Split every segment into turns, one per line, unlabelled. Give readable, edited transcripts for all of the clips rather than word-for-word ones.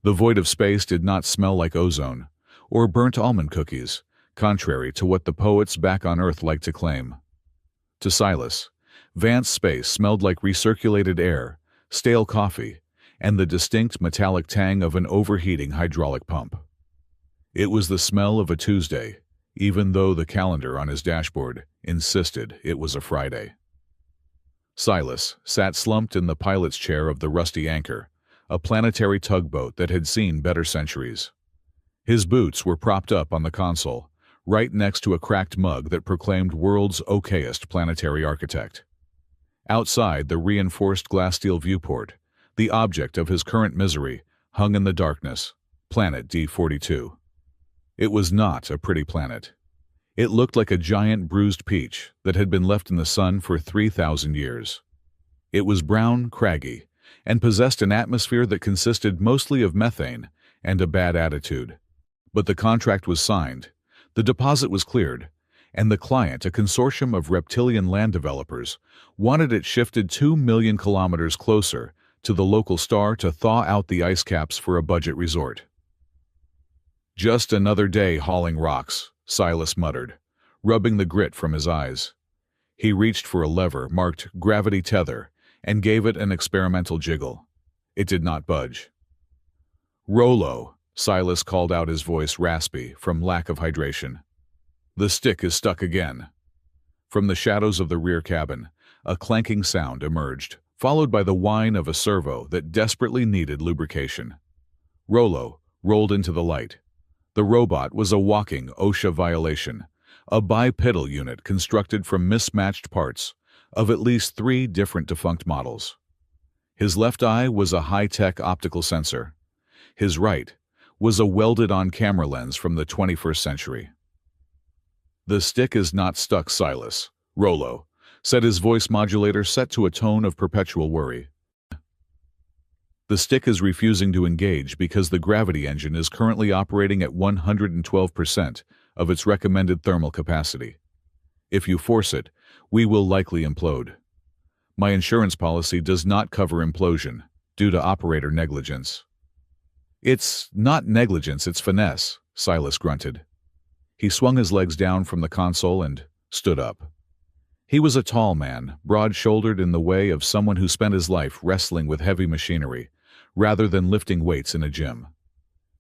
The void of space did not smell like ozone or burnt almond cookies, contrary to what the poets back on Earth liked to claim. To Silas, Vance space smelled like recirculated air, stale coffee, and the distinct metallic tang of an overheating hydraulic pump. It was the smell of a Tuesday, even though the calendar on his dashboard insisted it was a Friday. Silas sat slumped in the pilot's chair of the Rusty Anchor, a planetary tugboat that had seen better centuries. His boots were propped up on the console, right next to a cracked mug that proclaimed world's okayest planetary architect. Outside the reinforced glass steel viewport, the object of his current misery hung in the darkness, planet D42. It was not a pretty planet. It looked like a giant bruised peach that had been left in the sun for 3,000 years. It was brown, craggy, and possessed an atmosphere that consisted mostly of methane and a bad attitude. But the contract was signed, the deposit was cleared, and the client, a consortium of reptilian land developers, wanted it shifted 2 million kilometers closer to the local star to thaw out the ice caps for a budget resort. "Just another day hauling rocks," Silas muttered, rubbing the grit from his eyes. He reached for a lever marked gravity tether and gave it an experimental jiggle. It did not budge. "Rollo," Silas called out, his voice raspy from lack of hydration. "The stick is stuck again." From the shadows of the rear cabin, a clanking sound emerged, followed by the whine of a servo that desperately needed lubrication. Rollo rolled into the light. The robot was a walking OSHA violation, a bipedal unit constructed from mismatched parts of at least 3 different defunct models. His left eye was a high-tech optical sensor. His right was a welded-on camera lens from the 21st century. "The stick is not stuck, Silas," Rollo said, his voice modulator set to a tone of perpetual worry. "The stick is refusing to engage because the gravity engine is currently operating at 112% of its recommended thermal capacity. If you force it, we will likely implode. My insurance policy does not cover implosion due to operator negligence." "It's not negligence, it's finesse," Silas grunted. He swung his legs down from the console and stood up. He was a tall man, broad-shouldered in the way of someone who spent his life wrestling with heavy machinery, rather than lifting weights in a gym.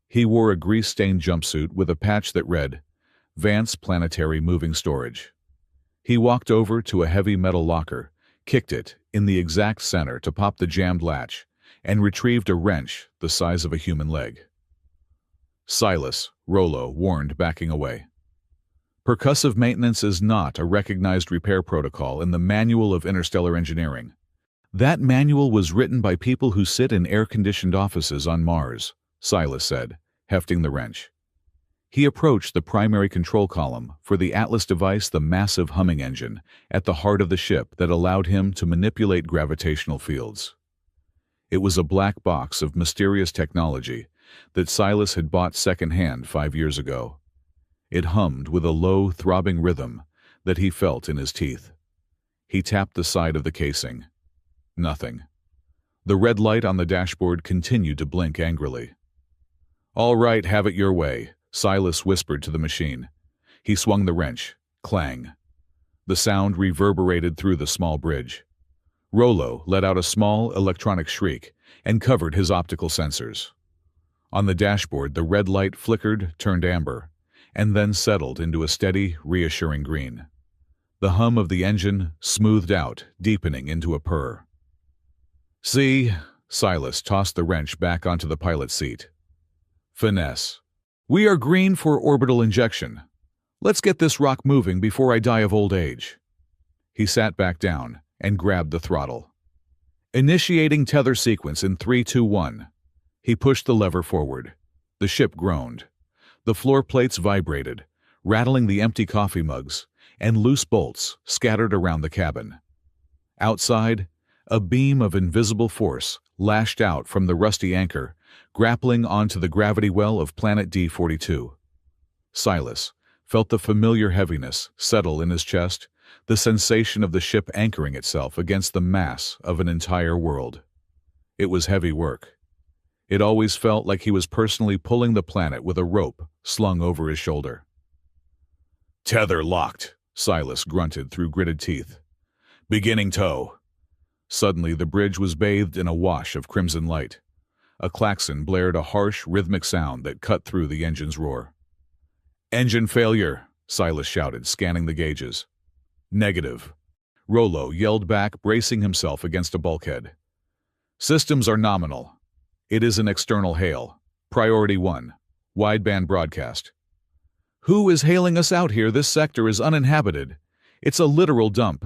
He wore a grease-stained jumpsuit with a patch that read, "Vance Planetary Moving Storage." He walked over to a heavy metal locker, kicked it in the exact center to pop the jammed latch, and retrieved a wrench the size of a human leg. "Silas," Rollo warned, backing away. "Percussive maintenance is not a recognized repair protocol in the Manual of Interstellar Engineering. That manual was written by people who sit in air-conditioned offices on Mars," Silas said, hefting the wrench. He approached the primary control column for the Atlas device, the massive humming engine at the heart of the ship that allowed him to manipulate gravitational fields. It was a black box of mysterious technology that Silas had bought secondhand 5 years ago. It hummed with a low, throbbing rhythm that he felt in his teeth. He tapped the side of the casing. Nothing. The red light on the dashboard continued to blink angrily. "All right, have it your way," Silas whispered to the machine. He swung the wrench. Clang. The sound reverberated through the small bridge. Rollo let out a small electronic shriek and covered his optical sensors. On the dashboard, the red light flickered, turned amber, and then settled into a steady, reassuring green. The hum of the engine smoothed out, deepening into a purr. "See?" Silas tossed the wrench back onto the pilot's seat. "Finesse. We are green for orbital injection. Let's get this rock moving before I die of old age." He sat back down and grabbed the throttle. "Initiating tether sequence in 3, 2, 1. He pushed the lever forward. The ship groaned. The floor plates vibrated, rattling the empty coffee mugs, and loose bolts scattered around the cabin. Outside, a beam of invisible force lashed out from the Rusty Anchor, grappling onto the gravity well of planet D42. Silas felt the familiar heaviness settle in his chest, the sensation of the ship anchoring itself against the mass of an entire world. It was heavy work. It always felt like he was personally pulling the planet with a rope slung over his shoulder. "Tether locked," Silas grunted through gritted teeth. "Beginning tow." Suddenly, the bridge was bathed in a wash of crimson light. A klaxon blared a harsh, rhythmic sound that cut through the engine's roar. "Engine failure," Silas shouted, scanning the gauges. "Negative." Rollo yelled back, bracing himself against a bulkhead. "Systems are nominal. It is an external hail. Priority 1. Wideband broadcast." "Who is hailing us out here? This sector is uninhabited. It's a literal dump."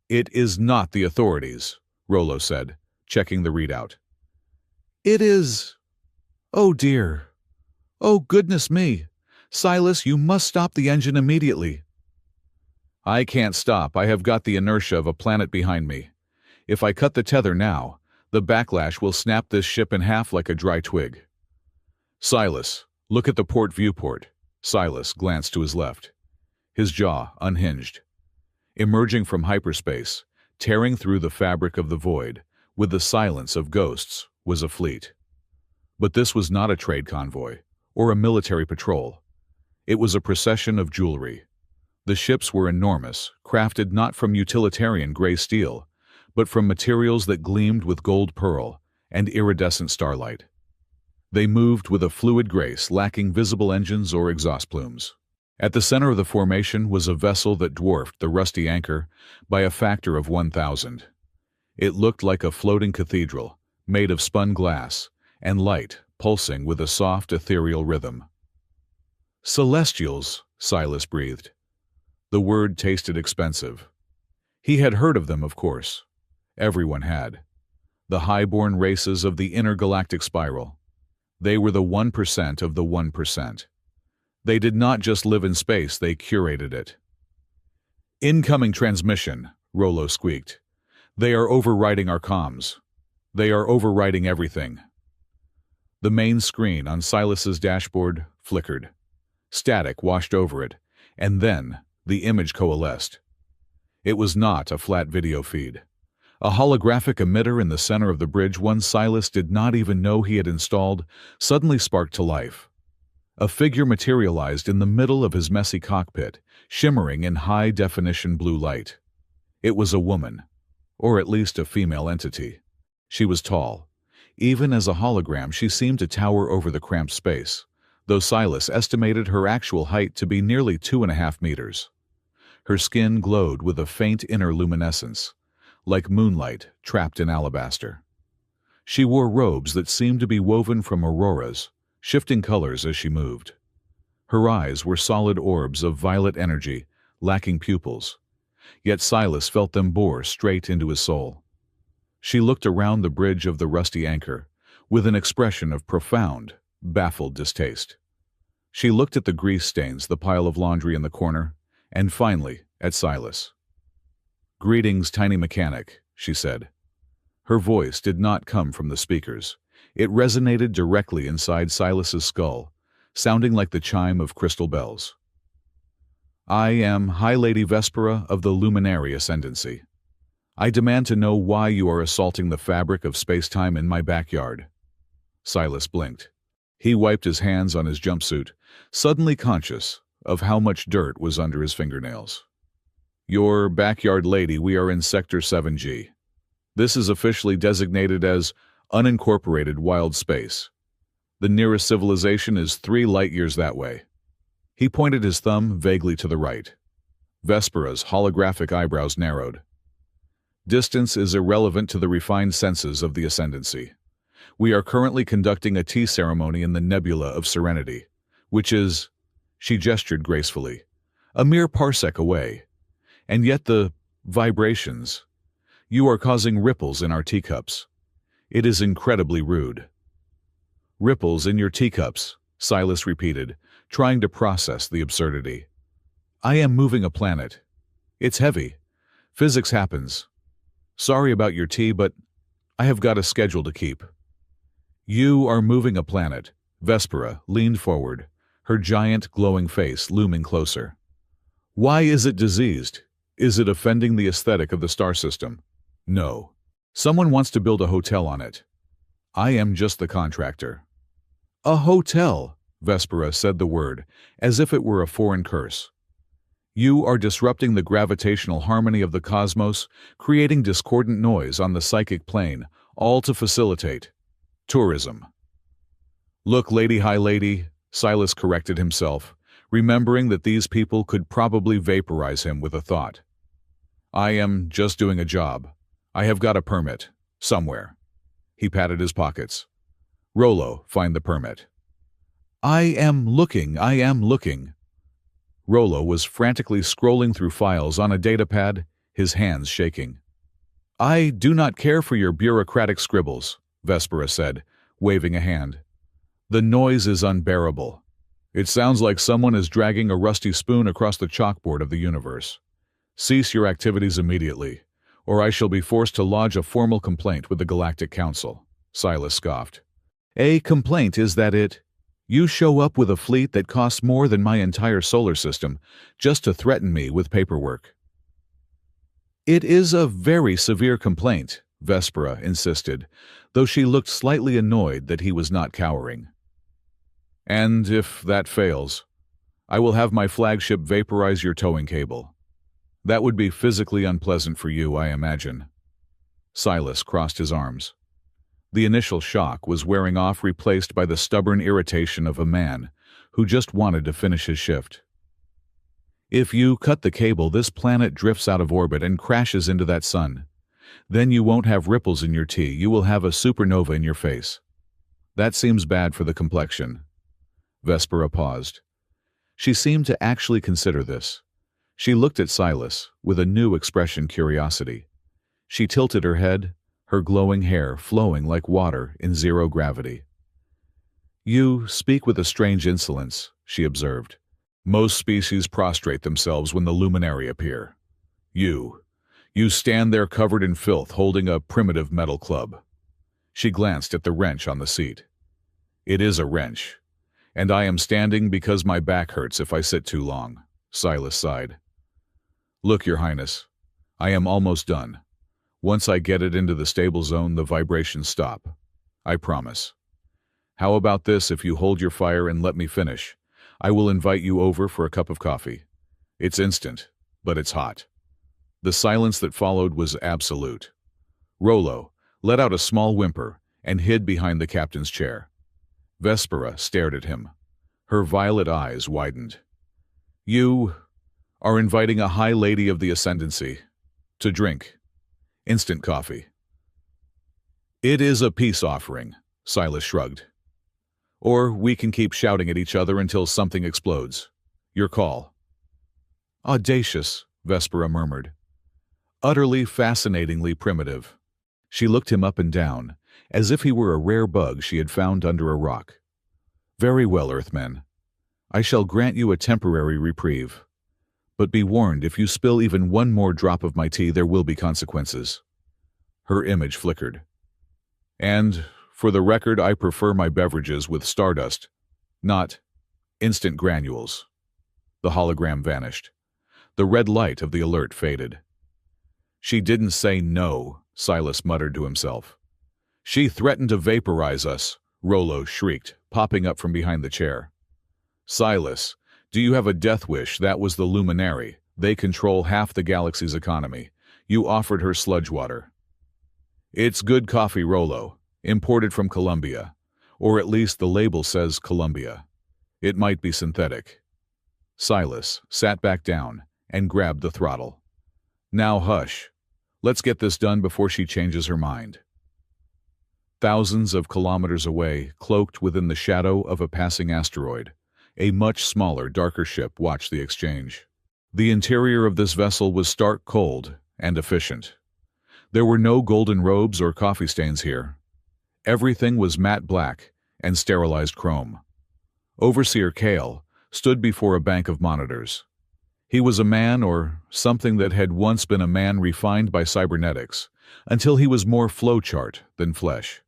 "It is not the authorities," Rollo said, checking the readout. "It is. Oh dear. Oh goodness me. Silas, you must stop the engine immediately." "I can't stop. I have got the inertia of a planet behind me. If I cut the tether now, the backlash will snap this ship in half like a dry twig." "Silas, look at the port viewport." Silas glanced to his left. His jaw unhinged. Emerging from hyperspace, tearing through the fabric of the void, with the silence of ghosts, was a fleet. But this was not a trade convoy, or a military patrol. It was a procession of jewelry. The ships were enormous, crafted not from utilitarian gray steel, but from materials that gleamed with gold pearl and iridescent starlight. They moved with a fluid grace lacking visible engines or exhaust plumes. At the center of the formation was a vessel that dwarfed the rusty anchor by a factor of 1,000. It looked like a floating cathedral, made of spun glass, and light pulsing with a soft, ethereal rhythm. "Celestials," Silas breathed. The word tasted expensive. He had heard of them, of course. Everyone had. The high-born races of the intergalactic spiral. They were the 1% of the 1%. They did not just live in space, they curated it. "Incoming transmission," Rollo squeaked. "They are overriding our comms. They are overriding everything." The main screen on Silas's dashboard flickered. Static washed over it, and then the image coalesced. It was not a flat video feed. A holographic emitter in the center of the bridge one Silas did not even know he had installed suddenly sparked to life. A figure materialized in the middle of his messy cockpit, shimmering in high-definition blue light. It was a woman, or at least a female entity. She was tall. Even as a hologram, she seemed to tower over the cramped space, though Silas estimated her actual height to be nearly 2.5 meters. Her skin glowed with a faint inner luminescence, like moonlight trapped in alabaster. She wore robes that seemed to be woven from auroras, shifting colors as she moved. Her eyes were solid orbs of violet energy, lacking pupils, yet Silas felt them bore straight into his soul. She looked around the bridge of the rusty anchor, with an expression of profound, baffled distaste. She looked at the grease stains, the pile of laundry in the corner, and finally at Silas. "Greetings, tiny mechanic," she said. Her voice did not come from the speakers. It resonated directly inside Silas's skull, sounding like the chime of crystal bells. "I am High Lady Vespera of the Luminary Ascendancy. I demand to know why you are assaulting the fabric of space-time in my backyard." Silas blinked. He wiped his hands on his jumpsuit, suddenly conscious of how much dirt was under his fingernails. "Your backyard, lady, we are in Sector 7G. This is officially designated as unincorporated wild space. The nearest civilization is 3 light-years that way." He pointed his thumb vaguely to the right. Vespera's holographic eyebrows narrowed. "Distance is irrelevant to the refined senses of the Ascendancy. We are currently conducting a tea ceremony in the Nebula of Serenity, which is," she gestured gracefully, "a mere parsec away. And yet the vibrations. You are causing ripples in our teacups. It is incredibly rude." "Ripples in your teacups," Silas repeated, trying to process the absurdity. "I am moving a planet. It's heavy. Physics happens. Sorry about your tea, but I have got a schedule to keep." "You are moving a planet." Vespera leaned forward, her giant, glowing face looming closer. "Why is it diseased? Is it offending the aesthetic of the star system?" "No. Someone wants to build a hotel on it. I am just the contractor. A hotel, Vespera said the word, as if it were a foreign curse. You are disrupting the gravitational harmony of the cosmos, creating discordant noise on the psychic plane, all to facilitate tourism. Look, Lady High Lady, Silas corrected himself, remembering that these people could probably vaporize him with a thought. I am just doing a job. I have got a permit. Somewhere. He patted his pockets. Rollo, find the permit. I am looking. Rollo was frantically scrolling through files on a datapad, his hands shaking. I do not care for your bureaucratic scribbles, Vespera said, waving a hand. The noise is unbearable. It sounds like someone is dragging a rusty spoon across the chalkboard of the universe. Cease your activities immediately, or I shall be forced to lodge a formal complaint with the Galactic Council, Silas scoffed. A complaint is that it? You show up with a fleet that costs more than my entire solar system just to threaten me with paperwork. It is a very severe complaint, Vespera insisted, though she looked slightly annoyed that he was not cowering. And if that fails, I will have my flagship vaporize your towing cable. That would be physically unpleasant for you, I imagine. Silas crossed his arms. The initial shock was wearing off, replaced by the stubborn irritation of a man who just wanted to finish his shift. If you cut the cable, this planet drifts out of orbit and crashes into that sun. Then you won't have ripples in your tea, you will have a supernova in your face. That seems bad for the complexion. Vespera paused. She seemed to actually consider this. She looked at Silas with a new expression, curiosity. She tilted her head, her glowing hair flowing like water in zero gravity. You speak with a strange insolence, she observed. Most species prostrate themselves when the luminary appear. You stand there covered in filth holding a primitive metal club. She glanced at the wrench on the seat. It is a wrench, and I am standing because my back hurts if I sit too long, Silas sighed. Look, Your Highness, I am almost done. Once I get it into the stable zone, the vibrations stop. I promise. How about this? If you hold your fire and let me finish, I will invite you over for a cup of coffee. It's instant, but it's hot. The silence that followed was absolute. Rollo let out a small whimper and hid behind the captain's chair. Vespera stared at him. Her violet eyes widened. You are inviting a high lady of the ascendancy to drink instant coffee. It is a peace offering, Silas shrugged. Or we can keep shouting at each other until something explodes. Your call. Audacious, Vespera murmured. Utterly fascinatingly primitive. She looked him up and down, as if he were a rare bug she had found under a rock. Very well, Earthmen. I shall grant you a temporary reprieve. But be warned, if you spill even one more drop of my tea, there will be consequences. Her image flickered. And, for the record, I prefer my beverages with stardust, not instant granules. The hologram vanished. The red light of the alert faded. She didn't say no, Silas muttered to himself. She threatened to vaporize us, Rollo shrieked, popping up from behind the chair. Silas, do you have a death wish? That was the luminary. They control half the galaxy's economy. You offered her sludge water. It's good coffee, Rollo, imported from Colombia. Or at least the label says Colombia. It might be synthetic. Silas sat back down and grabbed the throttle. Now hush. Let's get this done before she changes her mind. Thousands of kilometers away, cloaked within the shadow of a passing asteroid, a much smaller, darker ship watched the exchange. The interior of this vessel was stark cold and efficient. There were no golden robes or coffee stains here. Everything was matte black and sterilized chrome. Overseer Kale stood before a bank of monitors. He was a man, or something that had once been a man refined by cybernetics, until he was more flowchart than flesh.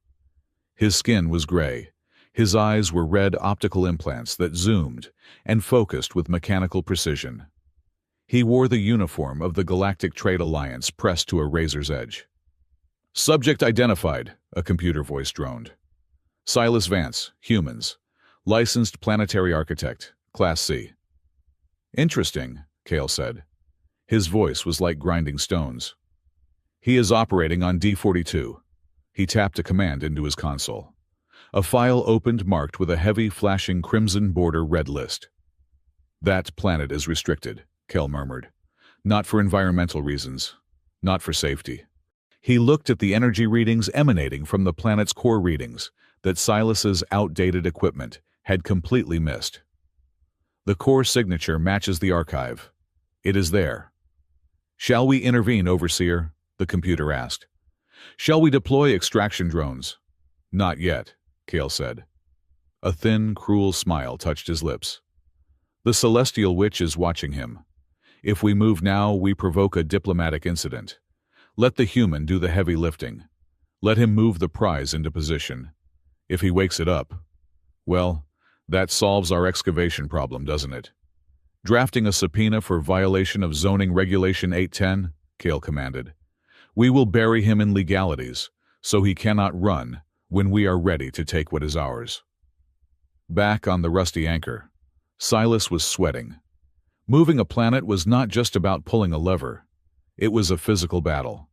His skin was gray. His eyes were red optical implants that zoomed and focused with mechanical precision. He wore the uniform of the Galactic Trade Alliance pressed to a razor's edge. Subject identified, a computer voice droned. Silas Vance, humans. Licensed planetary architect, Class C. Interesting, Cale said. His voice was like grinding stones. He is operating on D-42. He tapped a command into his console. A file opened marked with a heavy, flashing crimson border red list. That planet is restricted, Cale murmured. Not for environmental reasons. Not for safety. He looked at the energy readings emanating from the planet's core readings that Silas's outdated equipment had completely missed. The core signature matches the archive. It is there. Shall we intervene, Overseer? The computer asked. Shall we deploy extraction drones? Not yet, Cale said. A thin, cruel smile touched his lips. The celestial witch is watching him. If we move now, we provoke a diplomatic incident. Let the human do the heavy lifting. Let him move the prize into position. If he wakes it up, well, that solves our excavation problem, doesn't it? Drafting a subpoena for violation of Zoning Regulation 810, Cale commanded. We will bury him in legalities, so he cannot run when we are ready to take what is ours. Back on the rusty anchor, Silas was sweating. Moving a planet was not just about pulling a lever. It was a physical battle.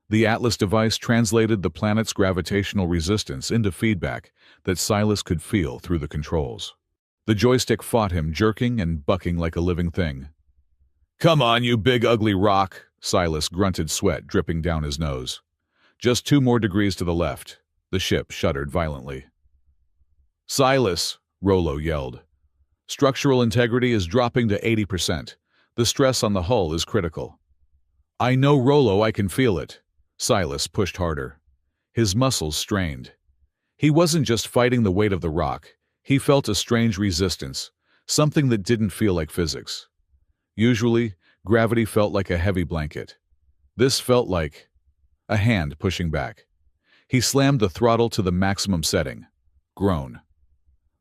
The Atlas device translated the planet's gravitational resistance into feedback that Silas could feel through the controls. The joystick fought him, jerking and bucking like a living thing. Come on, you big ugly rock, Silas grunted, sweat dripping down his nose. Just 2 more degrees to the left. The ship shuddered violently. Silas, Rollo yelled. Structural integrity is dropping to 80%. The stress on the hull is critical. I know, Rollo, I can feel it. Silas pushed harder. His muscles strained. He wasn't just fighting the weight of the rock. He felt a strange resistance, something that didn't feel like physics. Usually, gravity felt like a heavy blanket. This felt like a hand pushing back. He slammed the throttle to the maximum setting. Groan.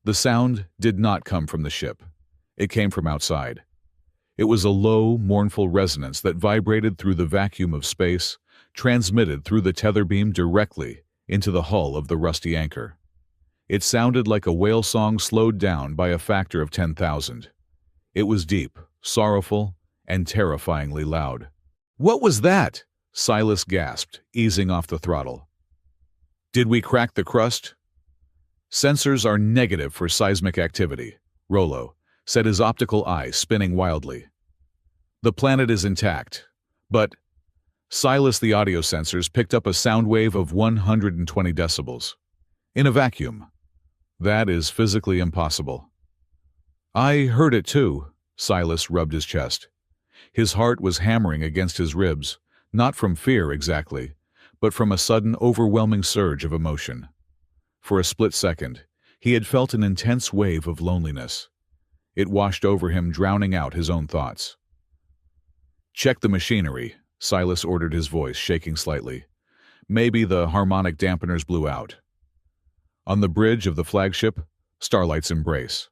The sound did not come from the ship. It came from outside. It was a low, mournful resonance that vibrated through the vacuum of space, transmitted through the tether beam directly into the hull of the rusty anchor. It sounded like a whale song slowed down by a factor of 10,000. It was deep, sorrowful, and terrifyingly loud. What was that? Silas gasped, easing off the throttle. Did we crack the crust? Sensors are negative for seismic activity, Rollo said, his optical eye spinning wildly. The planet is intact, but Silas, the audio sensors picked up a sound wave of 120 decibels. In a vacuum. That is physically impossible. I heard it too, Silas rubbed his chest. His heart was hammering against his ribs, not from fear exactly, but from a sudden overwhelming surge of emotion. For a split second, he had felt an intense wave of loneliness. It washed over him, drowning out his own thoughts. Check the machinery, Silas ordered, his voice shaking slightly. Maybe the harmonic dampeners blew out. On the bridge of the flagship, Starlight's embrace.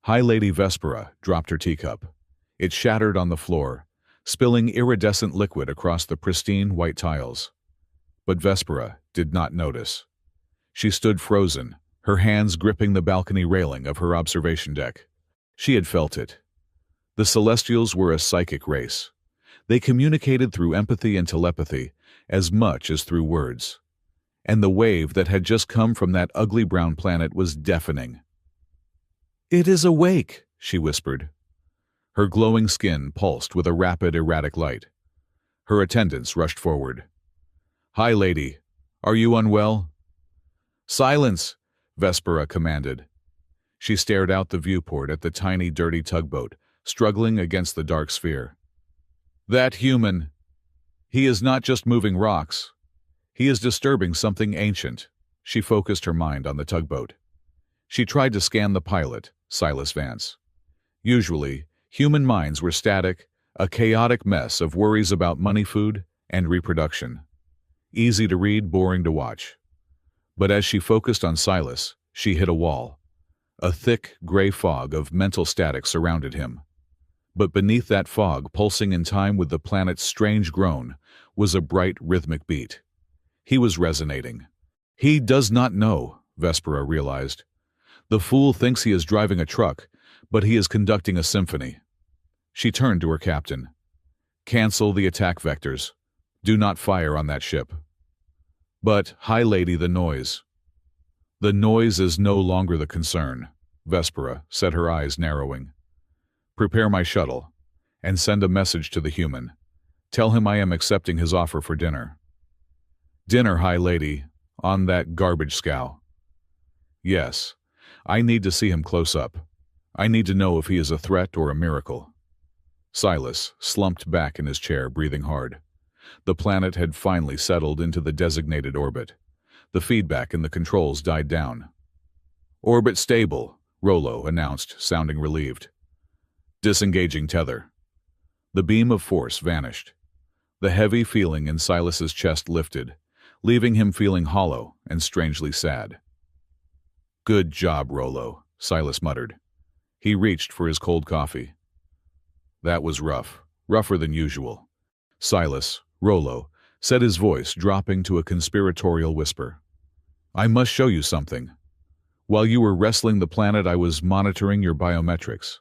High Lady Vespera dropped her teacup. It shattered on the floor, spilling iridescent liquid across the pristine white tiles. But Vespera did not notice. She stood frozen, her hands gripping the balcony railing of her observation deck. She had felt it. The Celestials were a psychic race. They communicated through empathy and telepathy as much as through words. And the wave that had just come from that ugly brown planet was deafening. It is awake, she whispered. Her glowing skin pulsed with a rapid, erratic light. Her attendants rushed forward. Hi, lady. Are you unwell? Silence, Vespera commanded. She stared out the viewport at the tiny, dirty tugboat, struggling against the dark sphere. That human. He is not just moving rocks. He is disturbing something ancient. She focused her mind on the tugboat. She tried to scan the pilot, Silas Vance. Usually, human minds were static, a chaotic mess of worries about money, food, and reproduction. Easy to read, boring to watch. But as she focused on Silas, she hit a wall. A thick, gray fog of mental static surrounded him. But beneath that fog, pulsing in time with the planet's strange groan, was a bright, rhythmic beat. He was resonating. He does not know, Vespera realized. The fool thinks he is driving a truck, but he is conducting a symphony. She turned to her captain. Cancel the attack vectors. Do not fire on that ship. But, High Lady, the noise. The noise is no longer the concern, Vespera said, her eyes narrowing. Prepare my shuttle, and send a message to the human. Tell him I am accepting his offer for dinner. Dinner, High Lady, on that garbage scow. Yes, I need to see him close up. I need to know if he is a threat or a miracle. Silas slumped back in his chair, breathing hard. The planet had finally settled into the designated orbit. The feedback in the controls died down. Orbit stable, Rollo announced, sounding relieved. Disengaging tether. The beam of force vanished. The heavy feeling in Silas's chest lifted, leaving him feeling hollow and strangely sad. Good job, Rollo, Silas muttered. He reached for his cold coffee. That was rough, rougher than usual. Silas, Rollo, said, his voice dropping to a conspiratorial whisper. I must show you something. While you were wrestling the planet, I was monitoring your biometrics.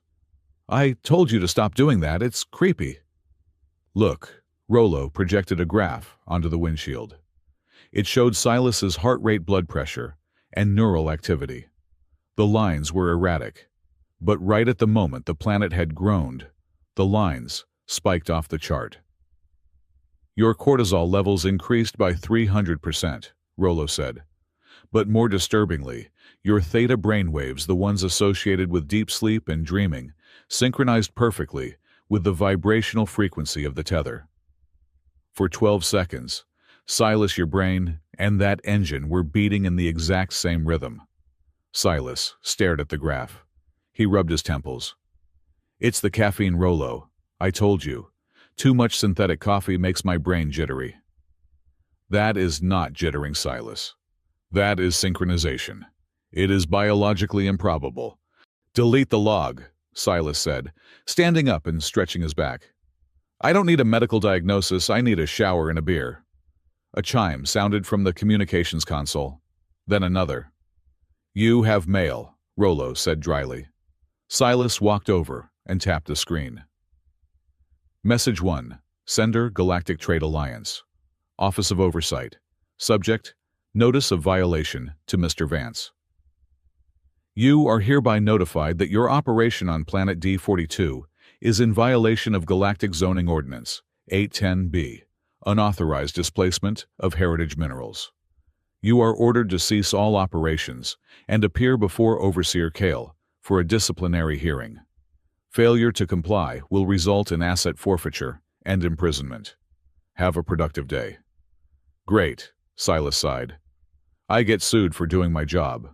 I told you to stop doing that, it's creepy. Look, Rollo projected a graph onto the windshield. It showed Silas's heart rate, blood pressure, and neural activity. The lines were erratic, but right at the moment the planet had groaned, the lines spiked off the chart. Your cortisol levels increased by 300%, Rollo said. But more disturbingly, your theta brainwaves, the ones associated with deep sleep and dreaming, synchronized perfectly with the vibrational frequency of the tether. For 12 seconds, Silas, your brain and that engine were beating in the exact same rhythm. Silas stared at the graph. He rubbed his temples. It's the caffeine, Rollo. I told you. Too much synthetic coffee makes my brain jittery. That is not jittering, Silas. That is synchronization. It is biologically improbable. Delete the log, Silas said, standing up and stretching his back. I don't need a medical diagnosis, I need a shower and a beer. A chime sounded from the communications console. Then another. You have mail, Rollo said dryly. Silas walked over and tapped the screen. Message 1. Sender, Galactic Trade Alliance. Office of Oversight. Subject, Notice of Violation to Mr. Vance. You are hereby notified that your operation on Planet D42 is in violation of Galactic Zoning Ordinance 810B, unauthorized displacement of heritage minerals. You are ordered to cease all operations and appear before Overseer Kale for a disciplinary hearing. Failure to comply will result in asset forfeiture and imprisonment. Have a productive day. Great, Silas sighed. I get sued for doing my job.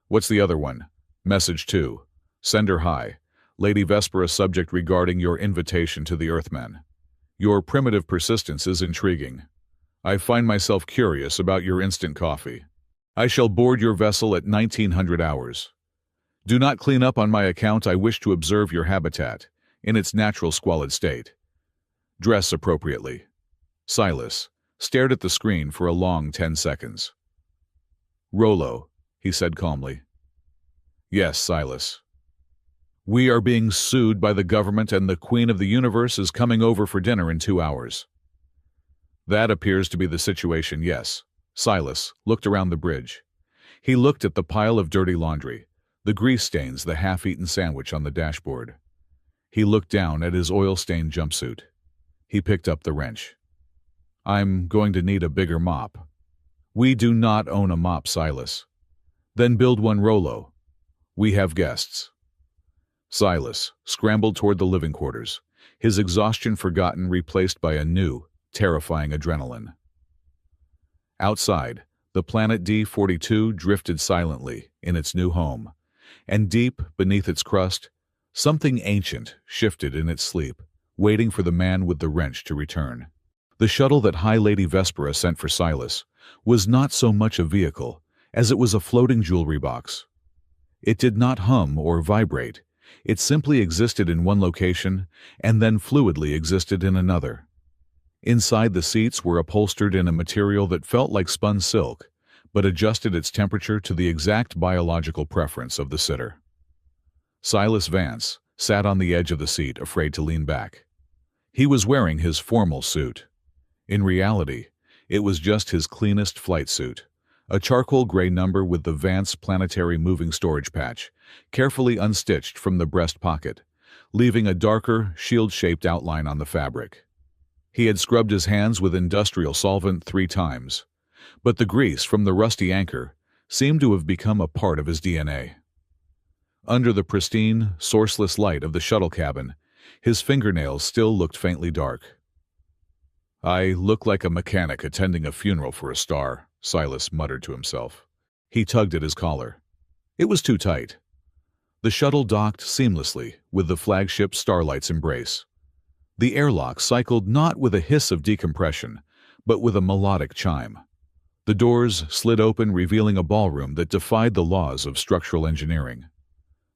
What's the other one? Message 2. Sender High. Lady Vespera, subject regarding your invitation to the Earthmen. Your primitive persistence is intriguing. I find myself curious about your instant coffee. I shall board your vessel at 1900 hours. Do not clean up on my account. I wish to observe your habitat in its natural squalid state. Dress appropriately. Silas stared at the screen for a long 10 seconds. Rollo, he said calmly. Yes, Silas. We are being sued by the government and the Queen of the Universe is coming over for dinner in 2 hours. That appears to be the situation, yes. Silas looked around the bridge. He looked at the pile of dirty laundry, the grease stains, the half-eaten sandwich on the dashboard. He looked down at his oil-stained jumpsuit. He picked up the wrench. I'm going to need a bigger mop. We do not own a mop, Silas. Then build one, Rollo. We have guests. Silas scrambled toward the living quarters, his exhaustion forgotten, replaced by a new, terrifying adrenaline. Outside, the planet D42 drifted silently in its new home, and deep beneath its crust, something ancient shifted in its sleep, waiting for the man with the wrench to return. The shuttle that High Lady Vespera sent for Silas was not so much a vehicle as it was a floating jewelry box. It did not hum or vibrate. It simply existed in one location and then fluidly existed in another. Inside, the seats were upholstered in a material that felt like spun silk, but adjusted its temperature to the exact biological preference of the sitter. Silas Vance sat on the edge of the seat, afraid to lean back. He was wearing his formal suit. In reality, it was just his cleanest flight suit, a charcoal gray number with the Vance planetary moving storage patch, carefully unstitched from the breast pocket, leaving a darker, shield-shaped outline on the fabric. He had scrubbed his hands with industrial solvent 3 times, but the grease from the rusty anchor seemed to have become a part of his DNA. Under the pristine, sourceless light of the shuttle cabin, his fingernails still looked faintly dark. "I look like a mechanic attending a funeral for a star," Silas muttered to himself. He tugged at his collar. It was too tight. The shuttle docked seamlessly with the flagship Starlight's embrace. The airlock cycled not with a hiss of decompression, but with a melodic chime. The doors slid open, revealing a ballroom that defied the laws of structural engineering.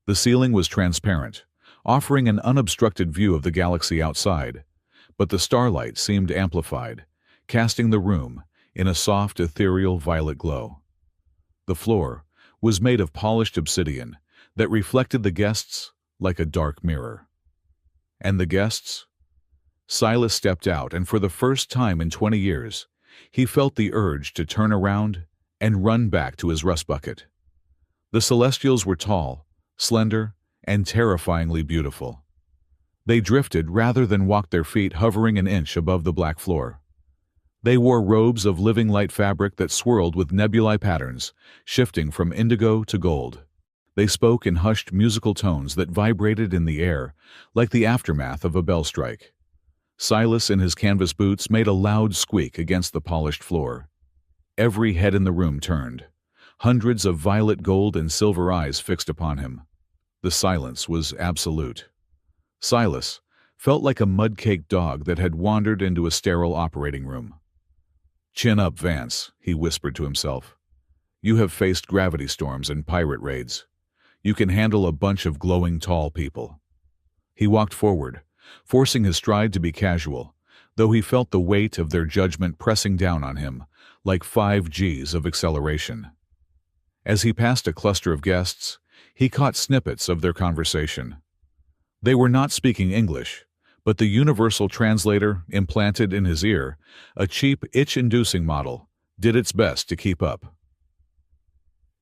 The ceiling was transparent, offering an unobstructed view of the galaxy outside, but the starlight seemed amplified, casting the room in a soft, ethereal violet glow. The floor was made of polished obsidian that reflected the guests like a dark mirror. And the guests? Silas stepped out, and for the first time in 20 years, he felt the urge to turn around and run back to his rust bucket. The Celestials were tall, slender, and terrifyingly beautiful. They drifted rather than walked, their feet hovering an inch above the black floor. They wore robes of living light fabric that swirled with nebulae patterns, shifting from indigo to gold. They spoke in hushed musical tones that vibrated in the air like the aftermath of a bell strike. Silas, in his canvas boots, made a loud squeak against the polished floor. Every head in the room turned, hundreds of violet, gold, and silver eyes fixed upon him. The silence was absolute. Silas felt like a mud-caked dog that had wandered into a sterile operating room. "Chin up, Vance," he whispered to himself. "You have faced gravity storms and pirate raids. You can handle a bunch of glowing tall people." He walked forward, forcing his stride to be casual, though he felt the weight of their judgment pressing down on him like 5 Gs of acceleration. As he passed a cluster of guests, he caught snippets of their conversation. They were not speaking English, but the universal translator implanted in his ear, a cheap, itch-inducing model, did its best to keep up.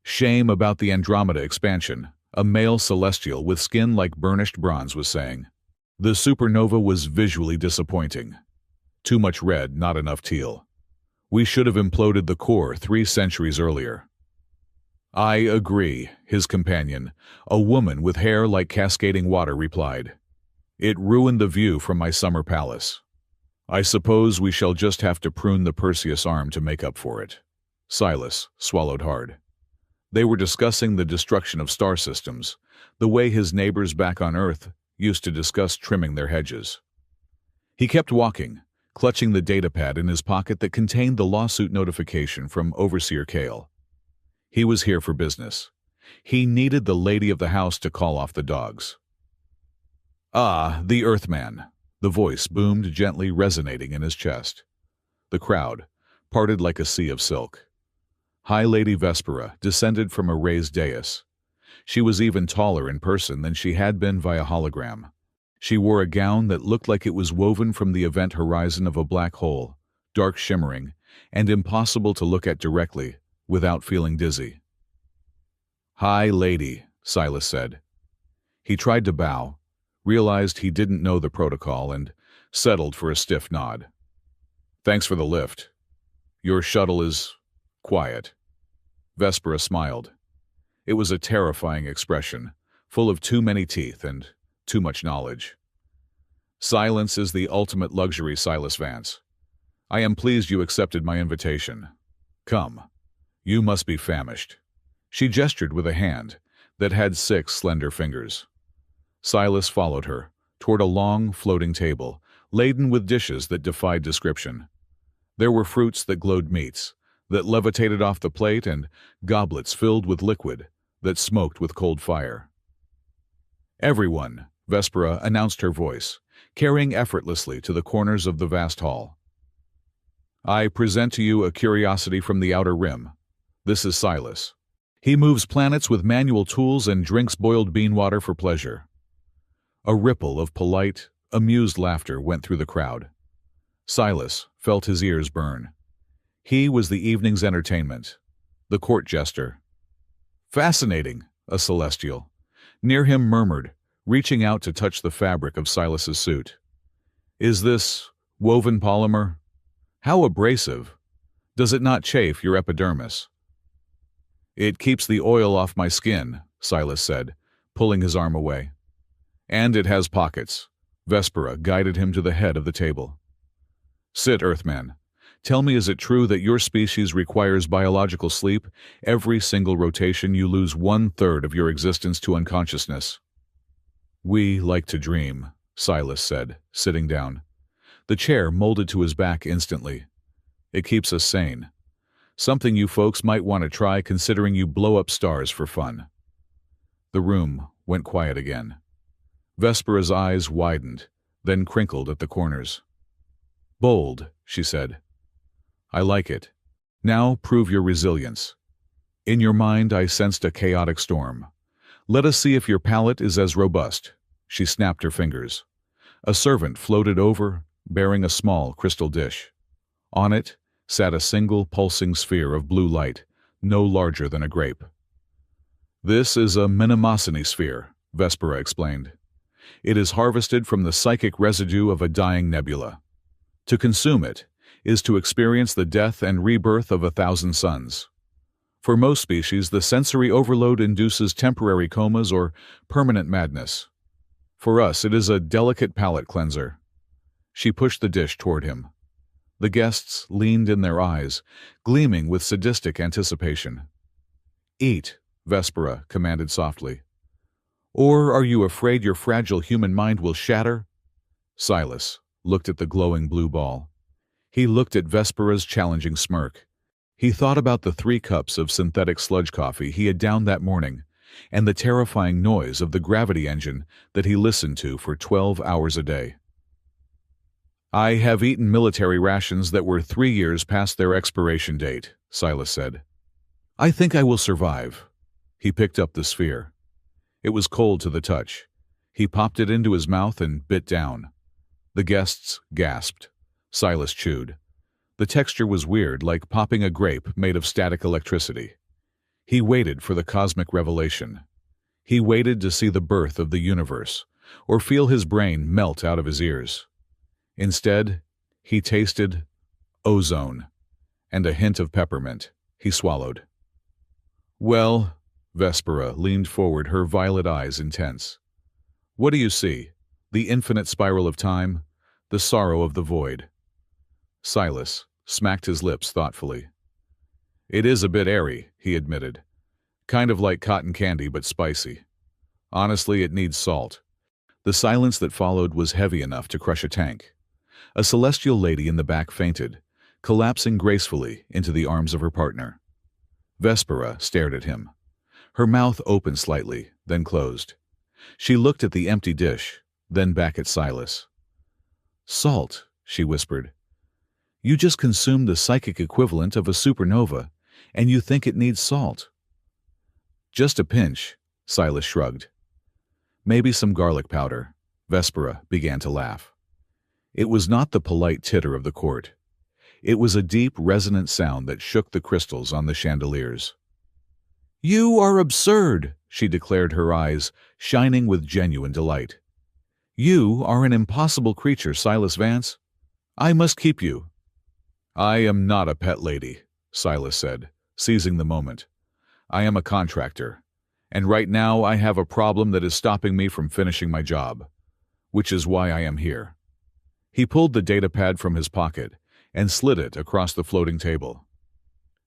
"Shame about the Andromeda expansion," a male celestial with skin like burnished bronze was saying. "The supernova was visually disappointing. Too much red, not enough teal. We should have imploded the core 3 centuries earlier." "I agree," his companion, a woman with hair like cascading water, replied. "It ruined the view from my summer palace. I suppose we shall just have to prune the Perseus arm to make up for it." Silas swallowed hard. They were discussing the destruction of star systems, the way his neighbors back on Earth used to discuss trimming their hedges. He kept walking, clutching the datapad in his pocket that contained the lawsuit notification from Overseer Kale. He was here for business. He needed the lady of the house to call off the dogs. "Ah, the Earthman," the voice boomed gently, resonating in his chest. The crowd parted like a sea of silk. High Lady Vespera descended from a raised dais. She was even taller in person than she had been via hologram. She wore a gown that looked like it was woven from the event horizon of a black hole, dark shimmering, and impossible to look at directly without feeling dizzy. "High Lady," Silas said. He tried to bow, realized he didn't know the protocol, and settled for a stiff nod. "Thanks for the lift. Your shuttle is quiet." Vespera smiled. It was a terrifying expression, full of too many teeth and too much knowledge. "Silence is the ultimate luxury, Silas Vance. I am pleased you accepted my invitation. Come. You must be famished." She gestured with a hand that had 6 slender fingers. Silas followed her toward a long, floating table, laden with dishes that defied description. There were fruits that glowed, meats that levitated off the plate, and goblets filled with liquid that smoked with cold fire. "Everyone," Vespera announced, her voice carrying effortlessly to the corners of the vast hall. I present to you a curiosity from the outer rim. This is Silas. He moves planets with manual tools and drinks boiled bean water for pleasure. A ripple of polite, amused laughter went through the crowd. Silas felt his ears burn. He was the evening's entertainment, the court jester. Fascinating, a celestial near him murmured, reaching out to touch the fabric of Silas's suit. Is this woven polymer? How abrasive. Does it not chafe your epidermis? It keeps the oil off my skin, Silas said, pulling his arm away. And it has pockets. Vespera guided him to the head of the table. Sit, Earthman. Tell me, is it true that your species requires biological sleep? Every single rotation you lose 1/3 of your existence to unconsciousness. We like to dream, Silas said, sitting down. The chair molded to his back instantly. It keeps us sane. Something you folks might want to try, considering you blow up stars for fun. The room went quiet again. Vespera's eyes widened, then crinkled at the corners. Bold, she said. I like it. Now prove your resilience. In your mind I sensed a chaotic storm. Let us see if your palate is as robust. She snapped her fingers. A servant floated over, bearing a small crystal dish. On it sat a single pulsing sphere of blue light, no larger than a grape. This is a Minimosini sphere, Vespera explained. It is harvested from the psychic residue of a dying nebula. To consume it is to experience the death and rebirth of 1,000 suns. For most species, the sensory overload induces temporary comas or permanent madness. For us, it is a delicate palate cleanser. She pushed the dish toward him. The guests leaned in their eyes, gleaming with sadistic anticipation. Eat, Vespera commanded softly. Or are you afraid your fragile human mind will shatter? Silas looked at the glowing blue ball. He looked at Vespera's challenging smirk. He thought about the 3 cups of synthetic sludge coffee he had downed that morning, and the terrifying noise of the gravity engine that he listened to for 12 hours a day. I have eaten military rations that were 3 years past their expiration date, Silas said. I think I will survive. He picked up the sphere. It was cold to the touch. He popped it into his mouth and bit down. The guests gasped. Silas chewed. The texture was weird, like popping a grape made of static electricity. He waited for the cosmic revelation. He waited to see the birth of the universe, or feel his brain melt out of his ears. Instead, he tasted ozone and a hint of peppermint. He swallowed. Well, Vespera leaned forward, her violet eyes intense. What do you see? The infinite spiral of time? The sorrow of the void? Silas smacked his lips thoughtfully. It is a bit airy, he admitted. Kind of like cotton candy, but spicy. Honestly, it needs salt. The silence that followed was heavy enough to crush a tank. A celestial lady in the back fainted, collapsing gracefully into the arms of her partner. Vespera stared at him. Her mouth opened slightly, then closed. She looked at the empty dish, then back at Silas. Salt, she whispered. You just consumed the psychic equivalent of a supernova, and you think it needs salt. Just a pinch, Silas shrugged. Maybe some garlic powder. Vespera began to laugh. It was not the polite titter of the court. It was a deep, resonant sound that shook the crystals on the chandeliers. You are absurd, she declared, her eyes shining with genuine delight. You are an impossible creature, Silas Vance. I must keep you. I am not a pet lady, Silas said, seizing the moment. I am a contractor, and right now I have a problem that is stopping me from finishing my job, which is why I am here. He pulled the datapad from his pocket and slid it across the floating table.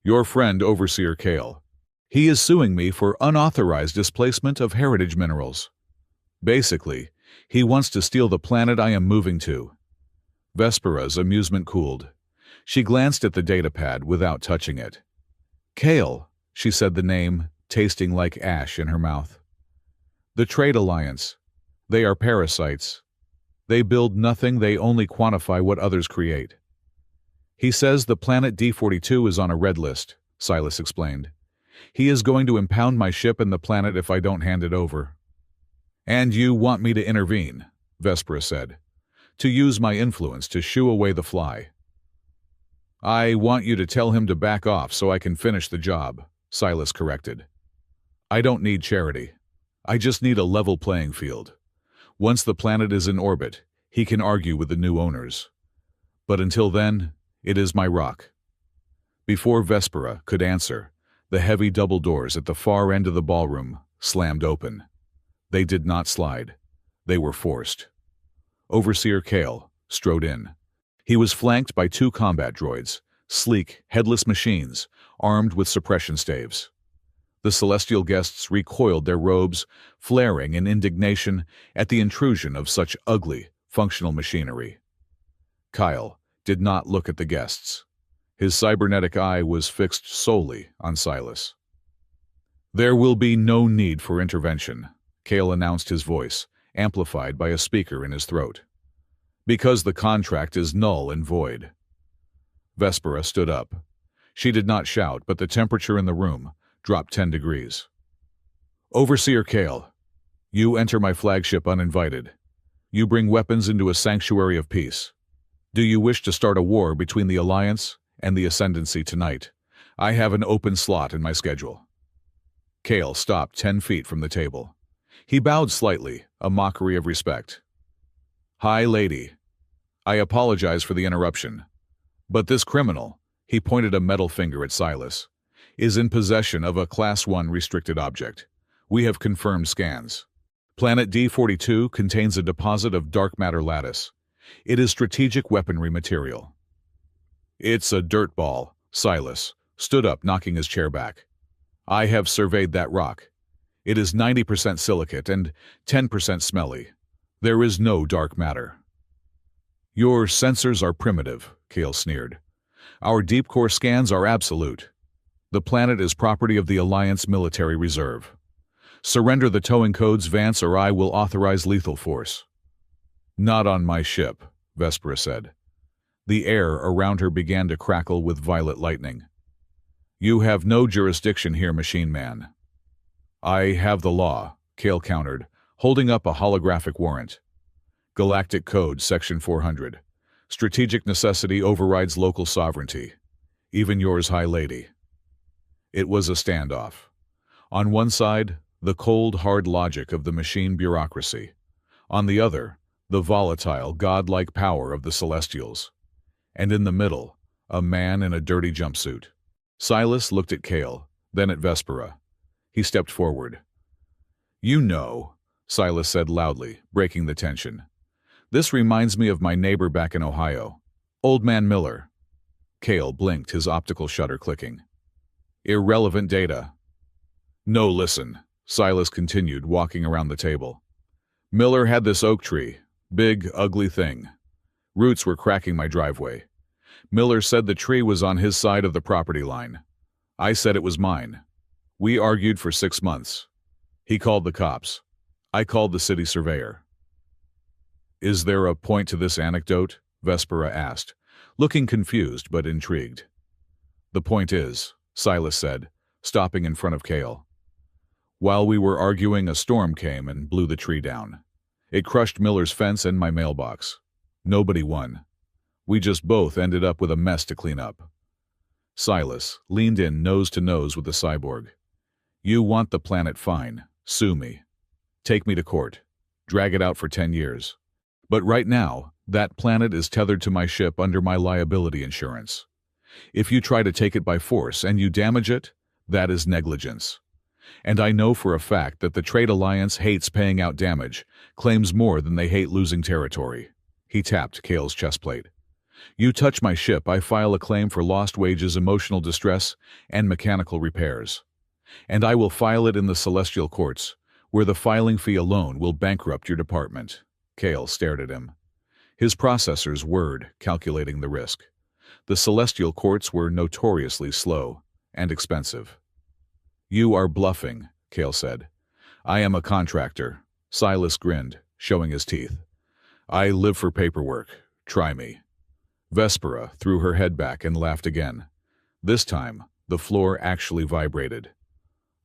Your friend, Overseer Kale. He is suing me for unauthorized displacement of heritage minerals. Basically, he wants to steal the planet I am moving to. Vespera's amusement cooled. She glanced at the datapad without touching it. Kale, she said the name, tasting like ash in her mouth. The Trade Alliance. They are parasites. They build nothing, they only quantify what others create. He says the planet D42 is on a red list, Silas explained. He is going to impound my ship and the planet if I don't hand it over. And you want me to intervene, Vespera said, to use my influence to shoo away the fly. I want you to tell him to back off so I can finish the job, Silas corrected. I don't need charity. I just need a level playing field. Once the planet is in orbit, he can argue with the new owners. But until then, it is my rock. Before Vespera could answer, the heavy double doors at the far end of the ballroom slammed open. They did not slide. They were forced. Overseer Kale strode in. He was flanked by 2 combat droids, sleek, headless machines, armed with suppression staves. The celestial guests recoiled their robes, flaring in indignation at the intrusion of such ugly, functional machinery. Kyle did not look at the guests. His cybernetic eye was fixed solely on Silas. There will be no need for intervention, Kale announced, his voice amplified by a speaker in his throat. Because the contract is null and void. Vespera stood up. She did not shout, but the temperature in the room dropped 10 degrees. Overseer Kale, you enter my flagship uninvited. You bring weapons into a sanctuary of peace. Do you wish to start a war between the Alliance and the Ascendancy tonight? I have an open slot in my schedule. Kale stopped 10 feet from the table. He bowed slightly, a mockery of respect. Hi, lady. I apologize for the interruption. But this criminal, he pointed a metal finger at Silas, is in possession of a Class 1 restricted object. We have confirmed scans. Planet D42 contains a deposit of dark matter lattice. It is strategic weaponry material. It's a dirt ball, Silas stood up, knocking his chair back. I have surveyed that rock. It is 90% silicate and 10% smelly. There is no dark matter. Your sensors are primitive, Kale sneered. Our deep core scans are absolute. The planet is property of the Alliance Military Reserve. Surrender the towing codes, Vance, or I will authorize lethal force. Not on my ship, Vespera said. The air around her began to crackle with violet lightning. You have no jurisdiction here, machine man. I have the law, Kale countered, holding up a holographic warrant. Galactic Code, Section 400. Strategic necessity overrides local sovereignty. Even yours, High Lady. It was a standoff. On one side, the cold, hard logic of the machine bureaucracy. On the other, the volatile, godlike power of the Celestials. And in the middle, a man in a dirty jumpsuit. Silas looked at Kale, then at Vespera. He stepped forward. You know, Silas said loudly, breaking the tension. This reminds me of my neighbor back in Ohio. Old Man Miller. Kale blinked, his optical shutter clicking. Irrelevant data. No, listen, Silas continued, walking around the table. Miller had this oak tree. Big, ugly thing. Roots were cracking my driveway. Miller said the tree was on his side of the property line. I said it was mine. We argued for 6 months. He called the cops. I called the city surveyor. Is there a point to this anecdote? Vespera asked, looking confused but intrigued. The point is, Silas said, stopping in front of Kale. While we were arguing, a storm came and blew the tree down. It crushed Miller's fence and my mailbox. Nobody won. We just both ended up with a mess to clean up. Silas leaned in nose to nose with the cyborg. You want the planet, fine. Sue me. Take me to court. Drag it out for 10 years. But right now, that planet is tethered to my ship under my liability insurance. If you try to take it by force and you damage it, that is negligence. And I know for a fact that the Trade Alliance hates paying out damage, claims more than they hate losing territory. He tapped Kale's chestplate. You touch my ship, I file a claim for lost wages, emotional distress, and mechanical repairs. And I will file it in the celestial courts, where the filing fee alone will bankrupt your department. Kale stared at him. His processors whirred, calculating the risk. The celestial courts were notoriously slow and expensive. You are bluffing, Kale said. I am a contractor. Silas grinned, showing his teeth. I live for paperwork. Try me. Vespera threw her head back and laughed again. This time, the floor actually vibrated.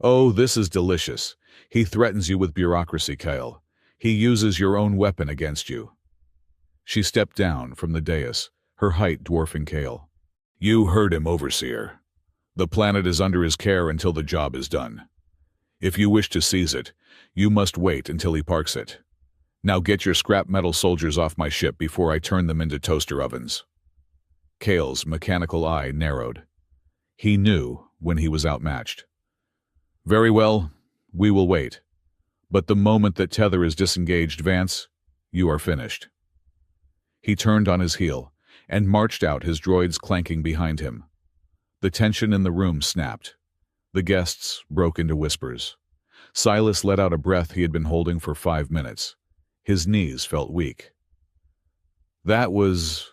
Oh, this is delicious. He threatens you with bureaucracy, Kyle. He uses your own weapon against you. She stepped down from the dais, her height dwarfing Kale. You heard him, Overseer. The planet is under his care until the job is done. If you wish to seize it, you must wait until he parks it. Now get your scrap metal soldiers off my ship before I turn them into toaster ovens. Kale's mechanical eye narrowed. He knew when he was outmatched. Very well, we will wait. But the moment that tether is disengaged, Vance, you are finished. He turned on his heel and marched out, his droids clanking behind him. The tension in the room snapped. The guests broke into whispers. Silas let out a breath he had been holding for 5 minutes. His knees felt weak. That was